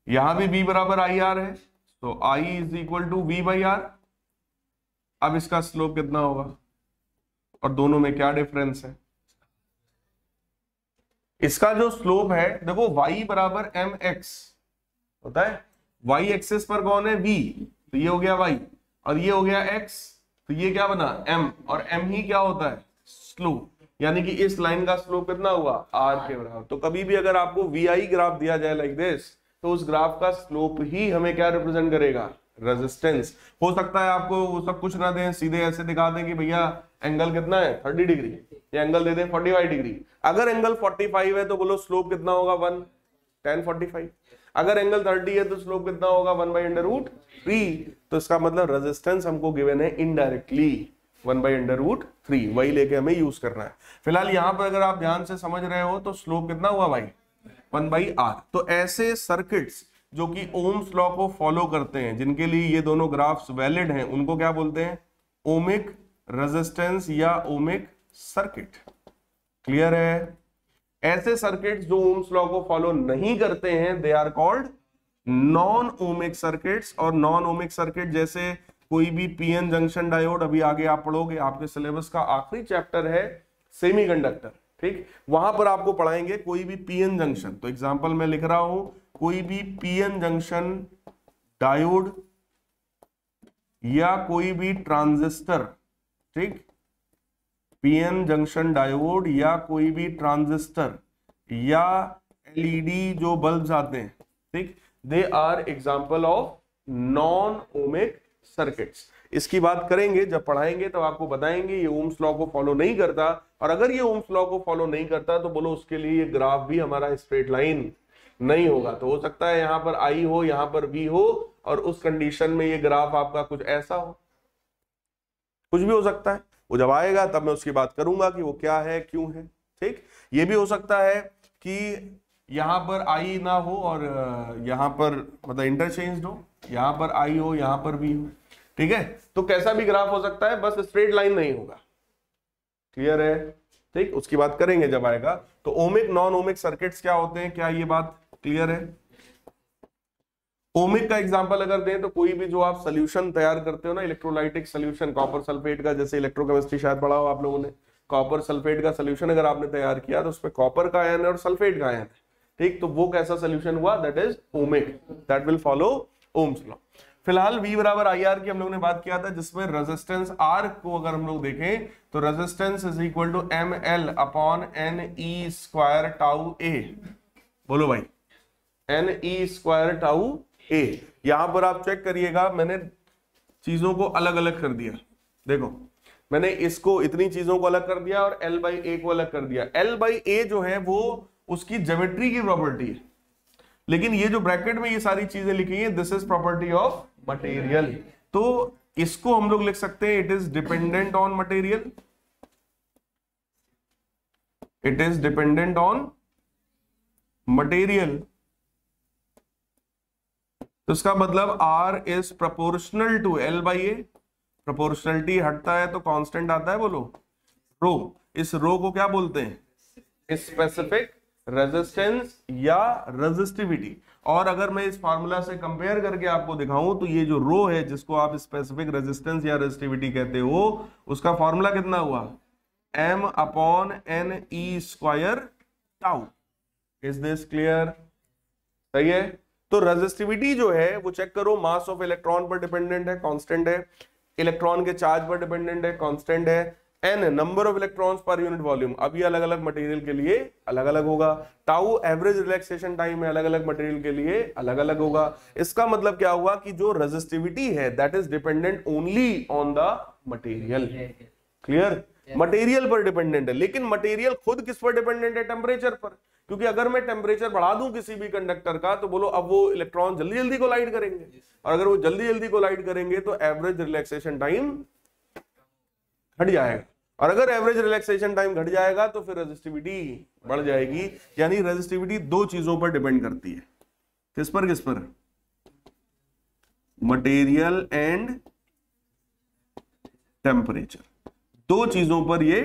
यहां भी V बराबर आई आर है, तो I is equal to V by R. अब इसका स्लोप कितना होगा और दोनों में क्या डिफरेंस है? इसका जो स्लोप है देखो, y बराबर mx होता है, y एक्सिस पर कौन है? v, तो ये हो गया y, और ये हो गया x, तो ये क्या बना? m, और m ही क्या होता है? स्लोप। यानी कि इस लाइन का स्लोप कितना हुआ? r के बराबर। तो कभी भी अगर आपको vi ग्राफ दिया जाए लाइक दिस, तो उस ग्राफ का स्लोप ही हमें क्या रिप्रेजेंट करेगा? रेजिस्टेंस। हो सकता है आपको वो सब कुछ ना दें, सीधे ऐसे दिखा दें कि भैया एंगल कितना है? 30 डिग्री, या एंगल दे दें 45 डिग्री। अगर एंगल 45 है तो बोलो स्लोप कितना होगा? 1 tan 45। अगर एंगल 30 है तो स्लोप कितना होगा? 1/√3। तो इसका मतलब रेजिस्टेंस हमको गिवन है इनडायरेक्टली 1/√3, वही लेके हमें यूज करना है। फिलहाल यहां पर अगर आप ध्यान से समझ रहे हो तो स्लोप कितना हुआ भाई? 1/r। तो ऐसे सर्किट्स जो कि ओम्स लॉ को फॉलो करते हैं, जिनके लिए ये दोनों ग्राफ्स वैलिड हैं, उनको क्या बोलते हैं? ओमिक रेजिस्टेंस या ओमिक सर्किट। क्लियर है? ऐसे सर्किट्स जो ओम्स लॉ को फॉलो नहीं करते हैं, they are called non ohmic circuits. और नॉन ओमिक सर्किट जैसे कोई भी पीएन जंक्शन डायोड, अभी आगे आप पढ़ोगे, आपके सिलेबस का आखिरी चैप्टर है सेमीकंडक्टर, ठीक, वहां पर आपको पढ़ाएंगे कोई भी पीएन जंक्शन। तो एग्जांपल मैं लिख रहा हूं, कोई भी पीएन जंक्शन डायोड या कोई भी ट्रांजिस्टर, ठीक, पीएन जंक्शन डायोड या कोई भी ट्रांजिस्टर या एलईडी जो बल्ब्स आते हैं, ठीक, they are example of non ohmic circuits. इसकी बात करेंगे जब पढ़ाएंगे, तो आपको बताएंगे ये ओम्स लॉ को फॉलो नहीं करता, और अगर ये ओम्स लॉ को फॉलो नहीं करता तो बोलो उसके लिए ये ग्राफ भी हमारा स्ट्रेट लाइन नहीं होगा। तो हो सकता है यहां पर I हो, यहां पर V हो, और उस कंडीशन में ये ग्राफ आपका कुछ ऐसा हो, कुछ भी हो सकता है। वो जब आएगा तब मैं उसकी बात करूंगा कि वो क्या है, क्यों है, ठीक। ये भी हो सकता है कि यहां पर I ना हो और यहां पर मतलब इंटरचेंज हो, यहां पर I हो, यहां पर V हो, ठीक है। तो कैसा भी ग्राफ हो सकता है, बस स्ट्रेट लाइन नहीं होगा। क्लियर है? ठीक, उसकी बात करेंगे जब आएगा। तो ओमिक नॉन ओमिक सर्किट्स क्या होते हैं, क्या ये बात क्लियर है? ओमिक का एग्जांपल अगर दें तो कोई भी जो आप सोल्यूशन तैयार करते हो ना, इलेक्ट्रोलाइटिक सोल्यूशन, कॉपर सल्फेट का, जैसे इलेक्ट्रोकेमिस्ट्री शायद पढ़ा हो आप लोगों ने, कॉपर सल्फेट का सोल्यूशन अगर आपने तैयार किया तो उसमें कॉपर का आयन है और सल्फेट का आयन है, ठीक, तो वो कैसा सोल्यूशन हुआ? That is ohmic, that will follow Ohm's law. फिलहाल V बराबर आई आर की हम लोग ने बात किया था, जिसमें रेजिस्टेंस R को अगर हम लोग देखें तो resistance is equal to ML upon NE square tau A। बोलो भाई, NE स्क्वायर टाउ A। यहां पर आप चेक करिएगा, मैंने चीजों को अलग अलग कर दिया। देखो, मैंने इसको इतनी चीजों को अलग कर दिया और L/A को अलग कर दिया। L/A जो है वो उसकी ज्योमेट्री की प्रॉपर्टी है। लेकिन ये जो ब्रैकेट में ये सारी चीजें लिखी हैं, this is property of material. तो इसको हम लोग लिख सकते हैं, it is dependent on material, it is dependent on material. तो इसका मतलब R is proportional to L by A. Proportionality हटता है तो कांस्टेंट आता है, बोलो रो। इस रो को क्या बोलते हैं? स्पेसिफिक रेजिस्टेंस या रेजिस्टिविटी। और अगर मैं इस फार्मूला से कंपेयर करके आपको दिखाऊं तो ये जो रो है जिसको आप स्पेसिफिक रेजिस्टेंस या रेजिस्टिविटी कहते हो, उसका फार्मूला कितना हुआ? m upon n e square tau. Is this clear? सही है। तो रेजिस्टिविटी जो है वो चेक करो, मास ऑफ इलेक्ट्रॉन पर डिपेंडेंट है, कांस्टेंट है। इलेक्ट्रॉन के चार्ज पर डिपेंडेंट है, कांस्टेंट है। n number of electrons per unit volume, अब ये अलग अलग मटेरियल के लिए अलग अलग होगा। टाउ एवरेज रिलैक्सेशन टाइम है, अलग अलग मटेरियल के लिए अलग अलग होगा। इसका मतलब क्या हुआ कि जो रेजिस्टिविटी है that is dependent only on the material. Clear? Material पर डिपेंडेंट है, लेकिन मटेरियल खुद किस पर डिपेंडेंट है? टेम्परेचर पर। क्योंकि अगर मैं टेम्परेचर बढ़ा दूं किसी भी कंडक्टर का तो बोलो अब वो इलेक्ट्रॉन जल्दी जल्दी कोलाइड करेंगे, और अगर वो जल्दी जल्दी कोलाइड करेंगे तो एवरेज रिलैक्सेशन टाइम घट जाएगा, और अगर एवरेज रिलैक्सेशन टाइम घट जाएगा तो फिर रेजिस्टिविटी बढ़ जाएगी। यानी रेजिस्टिविटी दो चीजों पर डिपेंड करती है। किस पर? किस पर? मटेरियल एंड टेम्परेचर, दो चीजों पर ये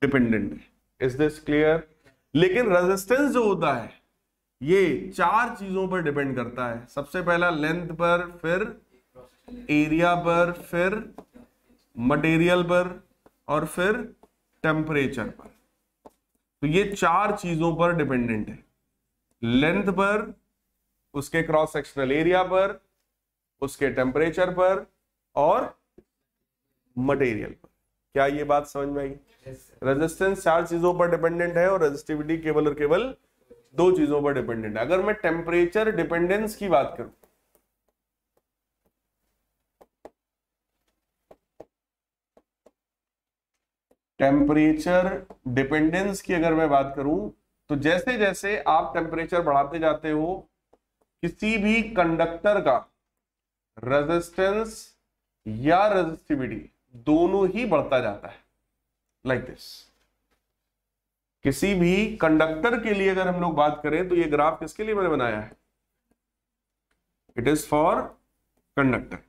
डिपेंडेंट है। Is this clear? लेकिन रेजिस्टेंस जो होता है ये चार चीजों पर डिपेंड करता है। सबसे पहला लेंथ पर, फिर एरिया पर, फिर मटेरियल पर, और फिर टेम्परेचर पर। तो ये चार चीजों पर डिपेंडेंट है। लेंथ पर, उसके क्रॉस सेक्शनल एरिया पर, उसके टेम्परेचर पर, और मटेरियल पर। क्या ये बात समझ में आई? रेजिस्टेंस चार चीजों पर डिपेंडेंट है और रेजिस्टिविटी केवल और केवल दो चीजों पर डिपेंडेंट है। अगर मैं टेम्परेचर डिपेंडेंस की बात करूं, टेम्परेचर डिपेंडेंस की अगर मैं बात करूं तो जैसे जैसे आप टेम्परेचर बढ़ाते जाते हो, किसी भी कंडक्टर का रेजिस्टेंस या रेजिस्टिविटी दोनों ही बढ़ता जाता है। Like this. किसी भी कंडक्टर के लिए अगर हम लोग बात करें तो ये ग्राफ किसके लिए मैंने बनाया है? It is for conductor.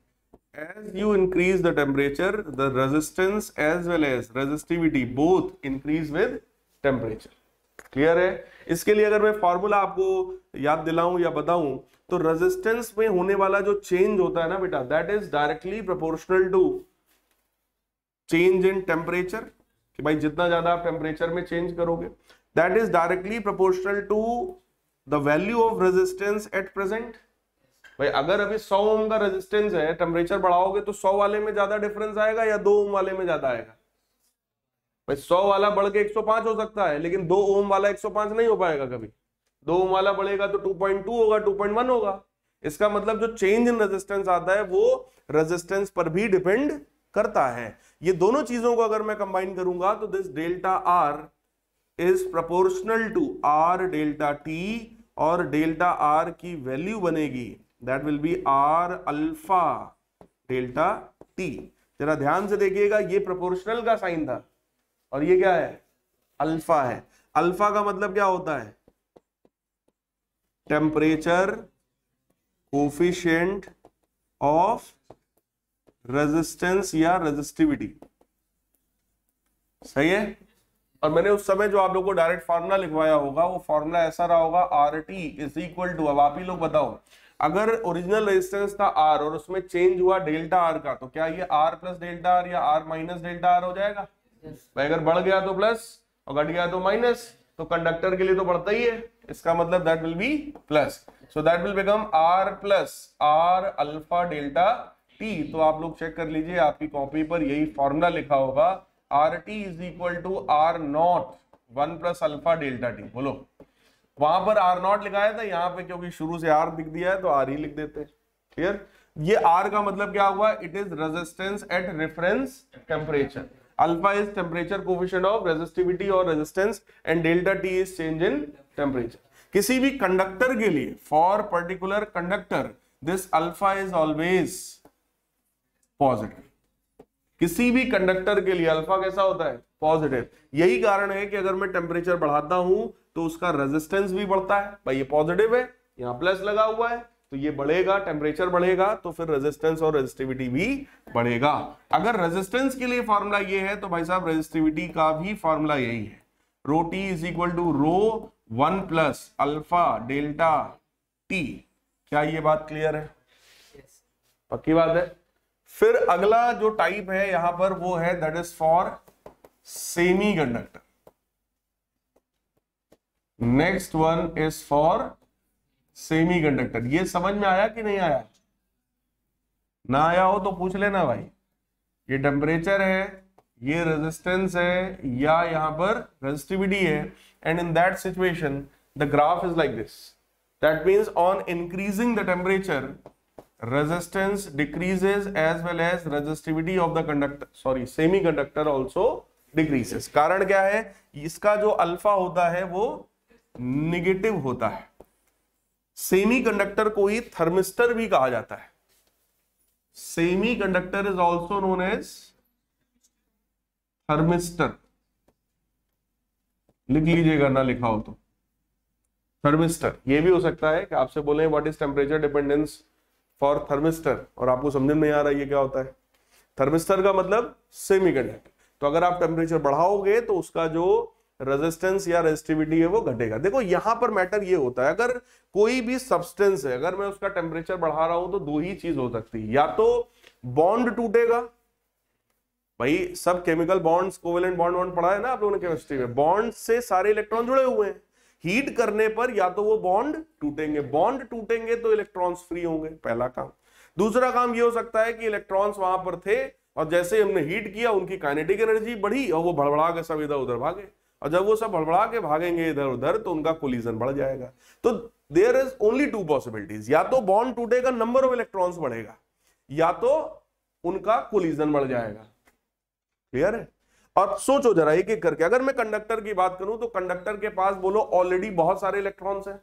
As you increase the temperature, the resistance as well as resistivity both increase with temperature. Clear है? इसके लिए अगर मैं फॉर्मूला आपको याद दिलाऊं या बताऊं तो रेजिस्टेंस में होने वाला जो चेंज होता है ना बेटा, that is directly proportional to change in temperature. कि भाई जितना ज्यादा आप टेम्परेचर में चेंज करोगे, that is directly proportional to the value of resistance at present. भाई अगर अभी 100 ओम का रेजिस्टेंस है, टेम्परेचर बढ़ाओगे तो 100 वाले में ज्यादा डिफरेंस आएगा या 2 ओम वाले में ज्यादा आएगा? भाई 100 वाला बढ़ के 105 हो सकता है, लेकिन 2 ओम वाला 105 नहीं हो पाएगा कभी। 2 ओम वाला बढ़ेगा तो 2.2 होगा, 2.1 होगा। इसका मतलब जो चेंज इन रेजिस्टेंस आता है वो रेजिस्टेंस पर भी डिपेंड करता है। ये दोनों चीजों को अगर मैं कंबाइन करूंगा तो this delta R is proportional to R delta T, और डेल्टा आर की वैल्यू बनेगी that will be R alpha delta T. जरा ध्यान से देखिएगा, ये प्रोपोर्शनल का साइन था और ये क्या है? अल्फा है। अल्फा का मतलब क्या होता है? टेम्परेचर कोफिशिएंट ऑफ रेजिस्टेंस या रेजिस्टिविटी। सही है? और मैंने उस समय जो आप लोगों को डायरेक्ट फार्मूला लिखवाया होगा वो फार्मूला ऐसा रहा होगा, R T is equal to, अब आप ही लोग बताओ, अगर ओरिजिनल रेजिस्टेंस था आर और उसमें चेंज हुआ डेल्टा आर का, तो क्या ये आर प्लस डेल्टा आर या आर माइनस डेल्टा आर हो जाएगा? भाई अगर बढ़ गया तो प्लस और घट गया तो माइनस, तो कंडक्टर के लिए तो बढ़ता ही है, इसका मतलब that will be plus. So that will become R plus R alpha delta T. तो आप लोग चेक कर लीजिए, आपकी कॉपी पर यही फॉर्मूला लिखा होगा, R T is equal to R naught 1 plus alpha delta T. बोलो, वहां पर आर नॉट लिखाया था, यहाँ पे क्योंकि शुरू से आर दिख दिया है तो आर ही लिख देते हैं। क्लियर? ये आर का मतलब क्या हुआ? It is resistance at reference temperature. Alpha is temperature coefficient of resistivity और resistance, and delta T is change in temperature. किसी भी कंडक्टर के लिए, for particular conductor this alpha is always positive. किसी भी कंडक्टर के लिए अल्फा कैसा होता है? पॉजिटिव। यही कारण है कि अगर मैं टेम्परेचर बढ़ाता हूं तो उसका रेजिस्टेंस भी बढ़ता है। भाई ये पॉजिटिव है, यहां प्लस लगा हुआ है, तो ये बढ़ेगा, टेम्परेचर बढ़ेगा तो फिर रेजिस्टेंस और रेजिस्टिविटी भी बढ़ेगा। अगर रेजिस्टेंस के लिए फॉर्मूला ये है तो भाई साहब रेजिस्टिविटी का भी फॉर्मूला यही है, rho T is equal to rho 1 plus alpha delta T. क्या ये बात क्लियर है? पक्की बात है। फिर अगला जो टाइप है यहां पर वो है that is for semi conductor. Next one is for semi conductor. ये समझ में आया कि नहीं आया? ना आया हो तो पूछ लेना भाई। ये टेम्परेचर है, ये रेजिस्टेंस है, या यहां पर रेजिस्टिविटी है, and in that situation the graph is like this. That means on increasing the temperature resistance decreases as well as resistivity of the conductor, sorry, semiconductor also decreases। कारण क्या है? इसका जो अल्फा होता है वो निगेटिव होता है। सेमीकंडक्टर को ही थर्मिस्टर भी कहा जाता है। Semiconductor is also known as thermistor. लिख लीजिएगा, ना लिखा हो तो थर्मिस्टर। ये भी हो सकता है कि आपसे बोले what is temperature dependence for thermistor, और आपको समझ में नहीं आ रहा है ये क्या होता है। थर्मिस्टर का मतलब सेमीकंडक्टर। तो अगर आप टेम्परेचर बढ़ाओगे तो उसका जो रेजिस्टेंस या रेजिस्टिविटी है वो घटेगा। देखो यहां पर मैटर ये होता है, अगर कोई भी सब्सटेंस है, अगर मैं उसका टेम्परेचर बढ़ा रहा हूं तो दो ही चीज हो सकती है, या तो बॉन्ड टूटेगा। भाई सब केमिकल बॉन्ड्स, कोवेलेंट बॉन्ड पढ़ा है ना आप लोगों ने केमिस्ट्री में। बॉन्ड से सारे इलेक्ट्रॉन जुड़े हुए हैं, हीट करने पर या तो वो बॉन्ड टूटेंगे, बॉन्ड टूटेंगे तो इलेक्ट्रॉन्स फ्री होंगे, पहला काम। दूसरा काम ये हो सकता है कि इलेक्ट्रॉन्स वहां पर थे और जैसे हमने हीट किया उनकी काइनेटिक एनर्जी बढ़ी और वो भड़बड़ा के सब इधर उधर भागे, और जब वो सब भड़बड़ा के भागेंगे इधर उधर तो उनका कोलिजन बढ़ जाएगा। तो there is only two possibilities, या तो बॉन्ड टूटेगा, नंबर ऑफ इलेक्ट्रॉन्स बढ़ेगा, या तो उनका कोलिजन बढ़ जाएगा। क्लियर है? और सोचो जरा एक एक करके, अगर मैं कंडक्टर की बात करूं तो कंडक्टर के पास बोलो ऑलरेडी बहुत सारे इलेक्ट्रॉन्स हैं,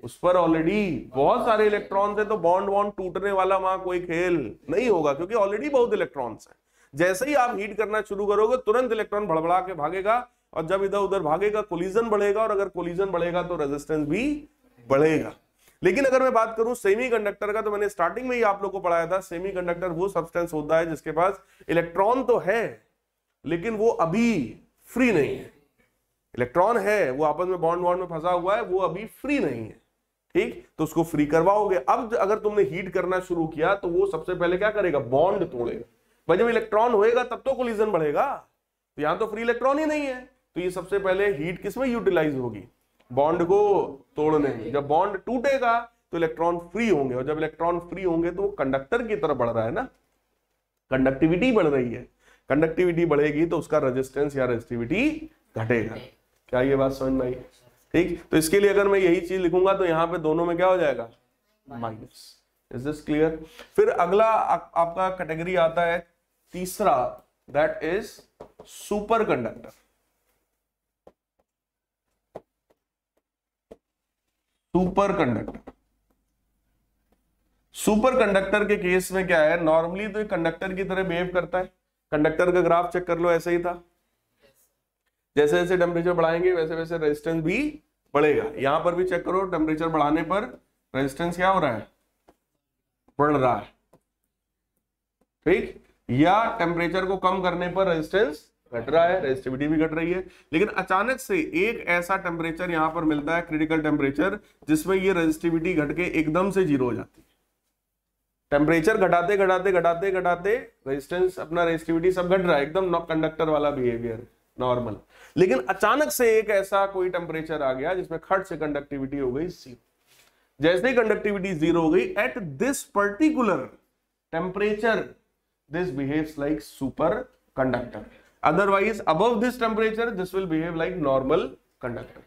उस पर ऑलरेडी बहुत सारे इलेक्ट्रॉन्स हैं, तो बॉन्ड बॉन्ड टूटने वाला वहां कोई खेल नहीं होगा, क्योंकि ऑलरेडी बहुत इलेक्ट्रॉन्स हैं। जैसे ही आप हीट करना शुरू करोगे तुरंत इलेक्ट्रॉन भड़बड़ा के भागेगा, और जब इधर उधर भागेगा कोलिजन बढ़ेगा, और अगर कोलिजन बढ़ेगा तो रेजिस्टेंस भी बढ़ेगा। लेकिन अगर मैं बात करूं सेमीकंडक्टर का, तो मैंने स्टार्टिंग में ही आप लोग को पढ़ाया था, सेमीकंडक्टर वो सब्सटेंस होता है जिसके पास इलेक्ट्रॉन तो है लेकिन वो अभी फ्री नहीं है। इलेक्ट्रॉन है, वो आपस में बॉन्ड बॉन्ड में फंसा हुआ है, वो अभी फ्री नहीं है। ठीक, तो उसको फ्री करवाओगे। अब अगर तुमने हीट करना शुरू किया तो वो सबसे पहले क्या करेगा? बॉन्ड तोड़ेगा। भाई जब इलेक्ट्रॉन होएगा तब तो कोलिजन बढ़ेगा, तो यहां तो फ्री इलेक्ट्रॉन ही नहीं है, तो ये सबसे पहले हीट किसमें यूटिलाइज होगी? बॉन्ड को तोड़ने में। जब बॉन्ड टूटेगा तो इलेक्ट्रॉन फ्री होंगे, और जब इलेक्ट्रॉन फ्री होंगे तो वो कंडक्टर की तरफ बढ़ रहा है ना, कंडक्टिविटी बढ़ रही है। कंडक्टिविटी बढ़ेगी तो उसका रेजिस्टेंस या रेजिस्टिविटी घटेगा। क्या ये बात समझ में आई? ठीक, तो इसके लिए अगर मैं यही चीज लिखूंगा तो यहां पे दोनों में क्या हो जाएगा? माइनस। Is this clear? फिर अगला आपका कैटेगरी आता है तीसरा, that is super conductor. Super conductor, super conductor के केस में क्या है? नॉर्मली तो कंडक्टर की तरह बिहेव करता है। कंडक्टर का ग्राफ चेक कर लो, ऐसे ही था। जैसे जैसे टेम्परेचर बढ़ाएंगे वैसे वैसे रेजिस्टेंस भी बढ़ेगा। यहां पर भी चेक करो, टेम्परेचर बढ़ाने पर रेजिस्टेंस क्या हो रहा है? बढ़ रहा है। ठीक, या टेम्परेचर को कम करने पर रेजिस्टेंस घट रहा है, रेजिस्टिविटी भी घट रही है। लेकिन अचानक से एक ऐसा टेम्परेचर यहां पर मिलता है, क्रिटिकल टेम्परेचर, जिसमें ये रेजिस्टिविटी घट के एकदम से जीरो हो जाती है। टेम्परेचर घटाते घटाते घटाते घटाते रेजिस्टेंस, अपना रेजिस्टिविटी सब घट रहा है, एकदम कंडक्टर वाला बिहेवियर नॉर्मल। लेकिन अचानक से एक ऐसा कोई टेम्परेचर आ गया जिसमें खट से कंडक्टिविटी हो गई जीरो। जैसे ही कंडक्टिविटी जीरो हो गई, at this particular temperature this behaves like super conductor. Otherwise above this temperature this will behave like normal conductor.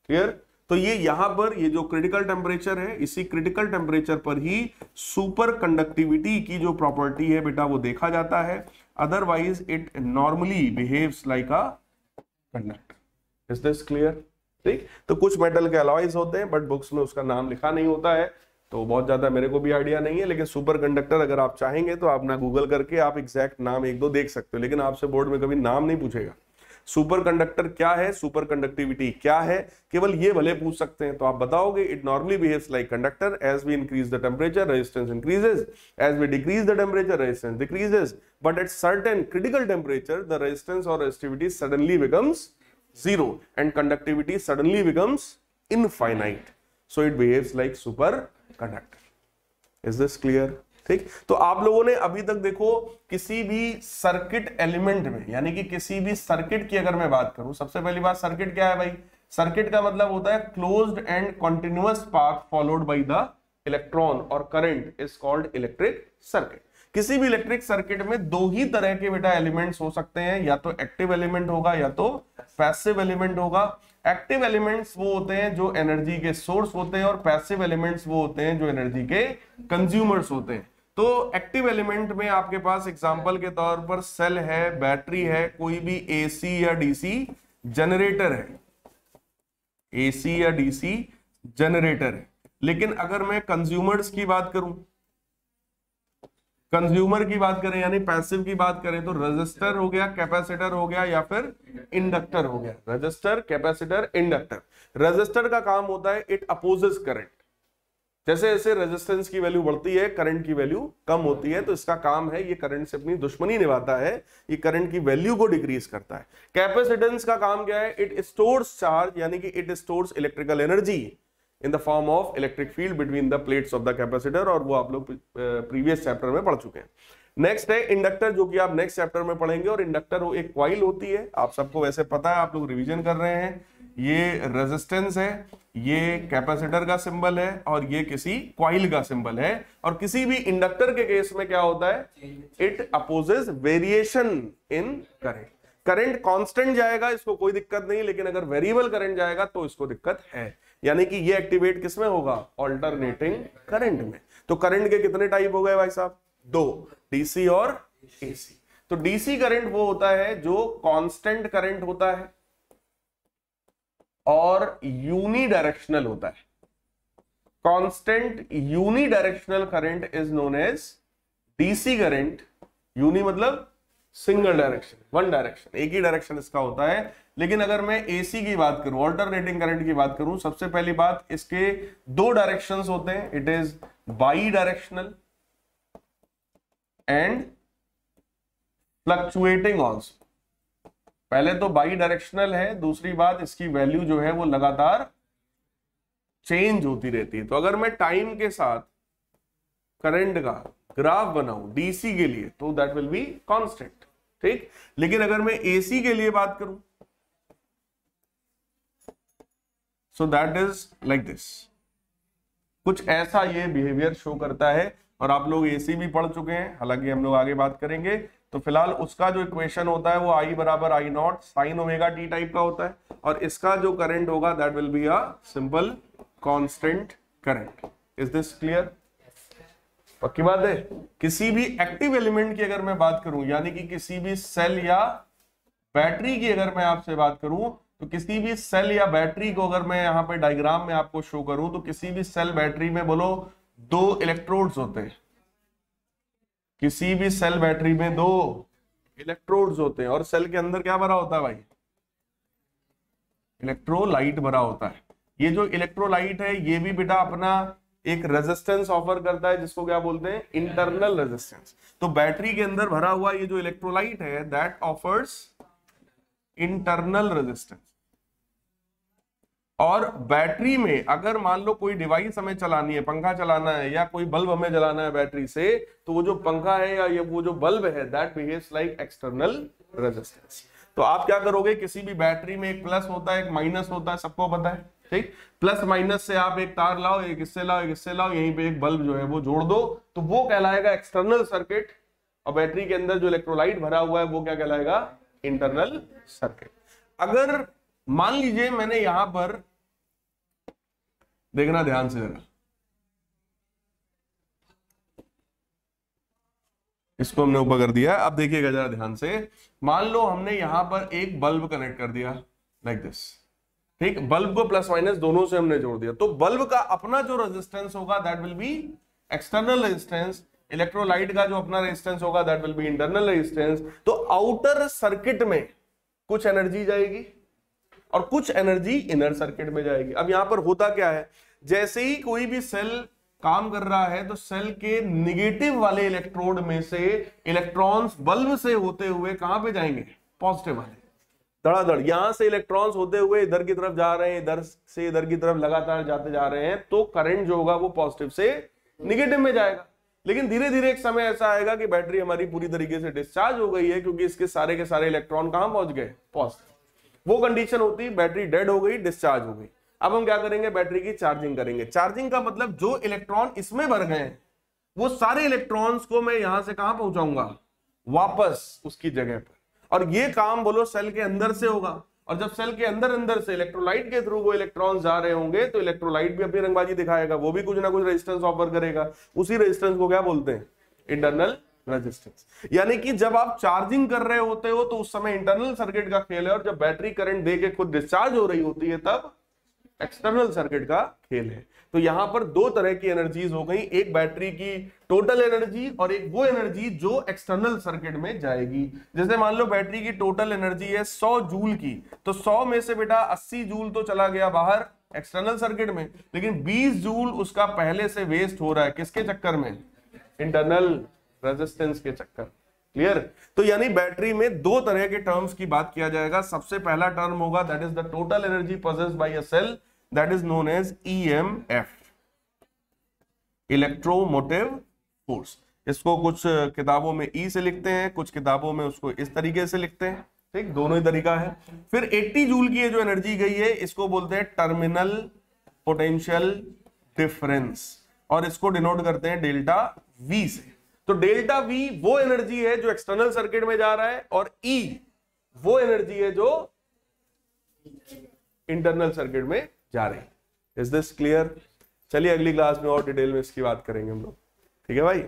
Clear? तो ये यहां पर ये जो क्रिटिकल टेम्परेचर है, इसी क्रिटिकल टेम्परेचर पर ही सुपर कंडक्टिविटी की जो प्रॉपर्टी है बेटा वो देखा जाता है। Otherwise it normally behaves like a conductor. Is this clear? ठीक, तो कुछ मेटल के अलॉयज होते हैं बट बुक्स में उसका नाम लिखा नहीं होता है, तो बहुत ज्यादा मेरे को भी आइडिया नहीं है। लेकिन सुपर कंडक्टर अगर आप चाहेंगे तो आप ना गूगल करके आप एग्जैक्ट नाम एक दो देख सकते हो, लेकिन आपसे बोर्ड में कभी नाम नहीं पूछेगा। सुपर कंडक्टर क्या है, सुपर कंडक्टिविटी क्या है, केवल ये भले पूछ सकते हैं, तो आप बताओगे it normally behaves like conductor, as we increase the temperature resistance increases, as we decrease the temperature resistance decreases, but at certain critical temperature the resistance और resistivity suddenly becomes zero and conductivity suddenly becomes infinite, so it behaves like superconductor. Is this clear? ठीक, तो आप लोगों ने अभी तक देखो किसी भी सर्किट एलिमेंट में, यानी कि किसी भी सर्किट की अगर मैं बात करूं, सबसे पहली बात सर्किट क्या है भाई? सर्किट का मतलब होता है closed and continuous path followed by the electron और current is called electric circuit. किसी भी इलेक्ट्रिक सर्किट में दो ही तरह के बेटा एलिमेंट्स हो सकते हैं, या तो एक्टिव एलिमेंट होगा या तो पैसिव एलिमेंट होगा। एक्टिव एलिमेंट्स वो होते हैं जो एनर्जी के सोर्स होते हैं, और पैसिव एलिमेंट्स वो होते हैं जो एनर्जी के कंज्यूमर्स होते हैं। तो एक्टिव एलिमेंट में आपके पास एग्जांपल के तौर पर सेल है, बैटरी है, कोई भी एसी या डीसी जनरेटर है, एसी या डीसी जनरेटर है। लेकिन अगर मैं कंज्यूमर्स की बात करूं, कंज्यूमर की बात करें यानी पैसिव की बात करें, तो रजिस्टर हो गया, कैपेसिटर हो गया, या फिर इंडक्टर हो गया। Register, capacitor, inductor. रजिस्टर का काम होता है इट अपोजेस करंट, जैसे जैसे रेजिस्टेंस की वैल्यू बढ़ती है करंट की वैल्यू कम होती है, तो इसका काम है ये करंट से अपनी दुश्मनी निभाता है, ये करंट की वैल्यू को डिक्रीज करता है। कैपेसिटेंस का काम क्या है? इट स्टोर्स चार्ज, यानी कि it stores electrical energy in the form of electric field between the plates of the capacitor, और वो आप लोग प्रीवियस चैप्टर में पढ़ चुके हैं। नेक्स्ट है इंडक्टर, जो कि आप नेक्स्ट चैप्टर में पढ़ेंगे। और इंडक्टर एक कॉइल होती है, आप सबको वैसे पता है, आप लोग रिवीजन कर रहे हैं। ये रेजिस्टेंस है, ये कैपेसिटर का सिंबल है, और ये किसी कॉइल का सिंबल है। और किसी भी इंडक्टर के केस में क्या होता है? It opposes variation in current. Current constant जाएगा, इसको कोई दिक्कत नहीं, लेकिन अगर वेरिएबल करंट जाएगा तो इसको दिक्कत है। यानी कि ये एक्टिवेट किसमें होगा? ऑल्टरनेटिंग करंट में। तो करंट के कितने टाइप हो गए भाई साहब? दो, डीसी और एसी। तो डीसी करंट वो होता है जो कांस्टेंट करंट होता है और यूनिडायरेक्शनल होता है। Constant unidirectional current is known as DC current. Uni मतलब सिंगल डायरेक्शन, वन डायरेक्शन, एक ही डायरेक्शन इसका होता है। लेकिन अगर मैं एसी की बात करूं, ऑल्टरनेटिंग करंट की बात करूं, सबसे पहली बात इसके दो डायरेक्शंस होते हैं। It is by directional and fluctuating also. पहले तो बाई डायरेक्शनल है, दूसरी बात इसकी वैल्यू जो है वो लगातार चेंज होती रहती है। तो अगर मैं टाइम के साथ करंट का ग्राफ बनाऊं डीसी के लिए तो दैट विल बी कांस्टेंट, ठीक। लेकिन अगर मैं एसी के लिए बात करूं सो दैट इज लाइक दिस, कुछ ऐसा ये बिहेवियर शो करता है। और आप लोग एसी भी पढ़ चुके हैं, हालांकि हम लोग आगे बात करेंगे। तो फिलहाल उसका जो इक्वेशन होता है वो आई बराबर I naught sine omega T type का होता है, और इसका जो करंट होगा that will be a simple constant current. Is this clear? पक्की बात है। किसी भी एक्टिव एलिमेंट की अगर मैं बात करूं, यानी कि किसी भी सेल या बैटरी की अगर मैं आपसे बात करूं, तो किसी भी सेल या बैटरी को अगर मैं यहां पे डायग्राम में आपको शो करूं, तो किसी भी सेल बैटरी में बोलो दो इलेक्ट्रोड्स होते हैं। किसी भी सेल बैटरी में दो इलेक्ट्रोड्स होते हैं, और सेल के अंदर क्या भरा होता है भाई? इलेक्ट्रोलाइट भरा होता है। ये जो इलेक्ट्रोलाइट है ये भी बेटा अपना एक रेजिस्टेंस ऑफर करता है, जिसको क्या बोलते हैं? Internal resistance. तो बैटरी के अंदर भरा हुआ ये जो इलेक्ट्रोलाइट है दैट ऑफर्स इंटरनल रेजिस्टेंस। और बैटरी में अगर मान लो कोई डिवाइस हमें चलानी है, पंखा चलाना है या कोई बल्ब हमें जलाना है बैटरी से, तो वो जो पंखा है या ये वो जो बल्ब है that behaves like external resistance. तो आप क्या करोगे? किसी भी बैटरी में एक प्लस होता है, एक माइनस होता है, सबको पता है, ठीक। प्लस माइनस से आप एक तार लाओ, एक इससे लाओ, एक इससे लाओ, यहीं पे एक बल्ब जो है वो जोड़ दो, तो वो कहलाएगा एक्सटर्नल सर्किट। और बैटरी के अंदर जो इलेक्ट्रोलाइट भरा हुआ है वो क्या कहलाएगा? Internal circuit. अगर मान लीजिए मैंने यहां पर, देखना ध्यान से जरा, इसको हमने ऊपर कर दिया। अब देखिएगा जरा ध्यान से, मान लो हमने यहां पर एक बल्ब कनेक्ट कर दिया लाइक दिस, ठीक, बल्ब को प्लस माइनस दोनों से हमने जोड़ दिया, तो बल्ब का अपना जो रेजिस्टेंस होगा that will B external resistance, electrolyte का जो अपना रेजिस्टेंस होगा that will B internal resistance. तो आउटर सर्किट में कुछ एनर्जी जाएगी और कुछ एनर्जी इनर सर्किट में जाएगी। अब यहां पर होता क्या है, जैसे ही कोई भी सेल काम कर रहा है तो सेल के निगेटिव वाले इलेक्ट्रोड में से इलेक्ट्रॉन्स बल्ब से होते हुए कहां पे जाएंगे, पॉजिटिव वाले, धड़ाधड़ यहां से इलेक्ट्रॉन्स होते हुए इधर की तरफ जा रहे हैं, इधर से इधर की तरफ लगातार जाते जा रहे हैं, तो करंट जो होगा वो पॉजिटिव से निगेटिव में जाएगा। लेकिन धीरे धीरे एक समय ऐसा आएगा कि बैटरी हमारी पूरी तरीके से डिस्चार्ज हो गई है, क्योंकि इसके सारे के सारे इलेक्ट्रॉन कहां पहुंच गए, पॉजिटिव। वो कंडीशन होती है बैटरी डेड हो गई, डिस्चार्ज हो गई। अब हम क्या करेंगे, बैटरी की चार्जिंग करेंगे। चार्जिंग का मतलब जो इलेक्ट्रॉन इसमें भर गए वो सारे इलेक्ट्रॉन्स को मैं यहां से कहां पहुंचाऊंगा, वापस उसकी जगह पर। और ये काम बोलो सेल के अंदर से होगा, और जब सेल के अंदर से इलेक्ट्रोलाइट के थ्रू वो इलेक्ट्रॉन्स जा रहे होंगे तो इलेक्ट्रोलाइट भी अपनी रंगबाजी दिखाएगा, वो भी कुछ ना कुछ रेजिस्टेंस ऑफर करेगा। उसी रेजिस्टेंस को क्या बोलते हैं, इंटरनल रेजिस्टेंस। यानी कि जब आप चार्जिंग कर रहे होते हो तो उस समय इंटरनल सर्किट का खेल है, और जब बैटरी करंट दे के खुद डिस्चार्ज हो रही होती है तब एक्सटर्नल सर्किट का खेल है। तो यहां पर दो तरह की एनर्जीज हो गई, एक बैटरी की टोटल एनर्जी और एक वो एनर्जी जो एक्सटर्नल सर्किट में जाएगी। जैसे मान लो बैटरी की टोटल एनर्जी है 100 जूल की, तो 100 में से बेटा 80 जूल तो चला गया बाहर एक्सटर्नल सर्किट में, लेकिन 20 जूल उसका पहले से वेस्ट हो रहा है, किसके चक्कर में, इंटरनल रेजिस्टेंस के चक्कर। क्लियर। तो यानी बैटरी में दो तरह के टर्म्स की बात किया जाएगा। सबसे पहला टर्म होगा that is the total energy possessed by a cell, that is known as EMF, electromotive force. इसको कुछ किताबों में E से लिखते हैं, कुछ किताबों में उसको इस तरीके से लिखते हैं, ठीक, दोनों ही तरीका है। फिर 80 जूल की जो एनर्जी गई है इसको बोलते हैं टर्मिनल पोटेंशियल डिफरेंस, और इसको डिनोट करते हैं डेल्टा V से। तो डेल्टा V वो एनर्जी है जो एक्सटर्नल सर्किट में जा रहा है, और E वो एनर्जी है जो इंटरनल सर्किट में जा रही है। Is this clear? चलिए अगली क्लास में और डिटेल में इसकी बात करेंगे हम लोग, ठीक है भाई।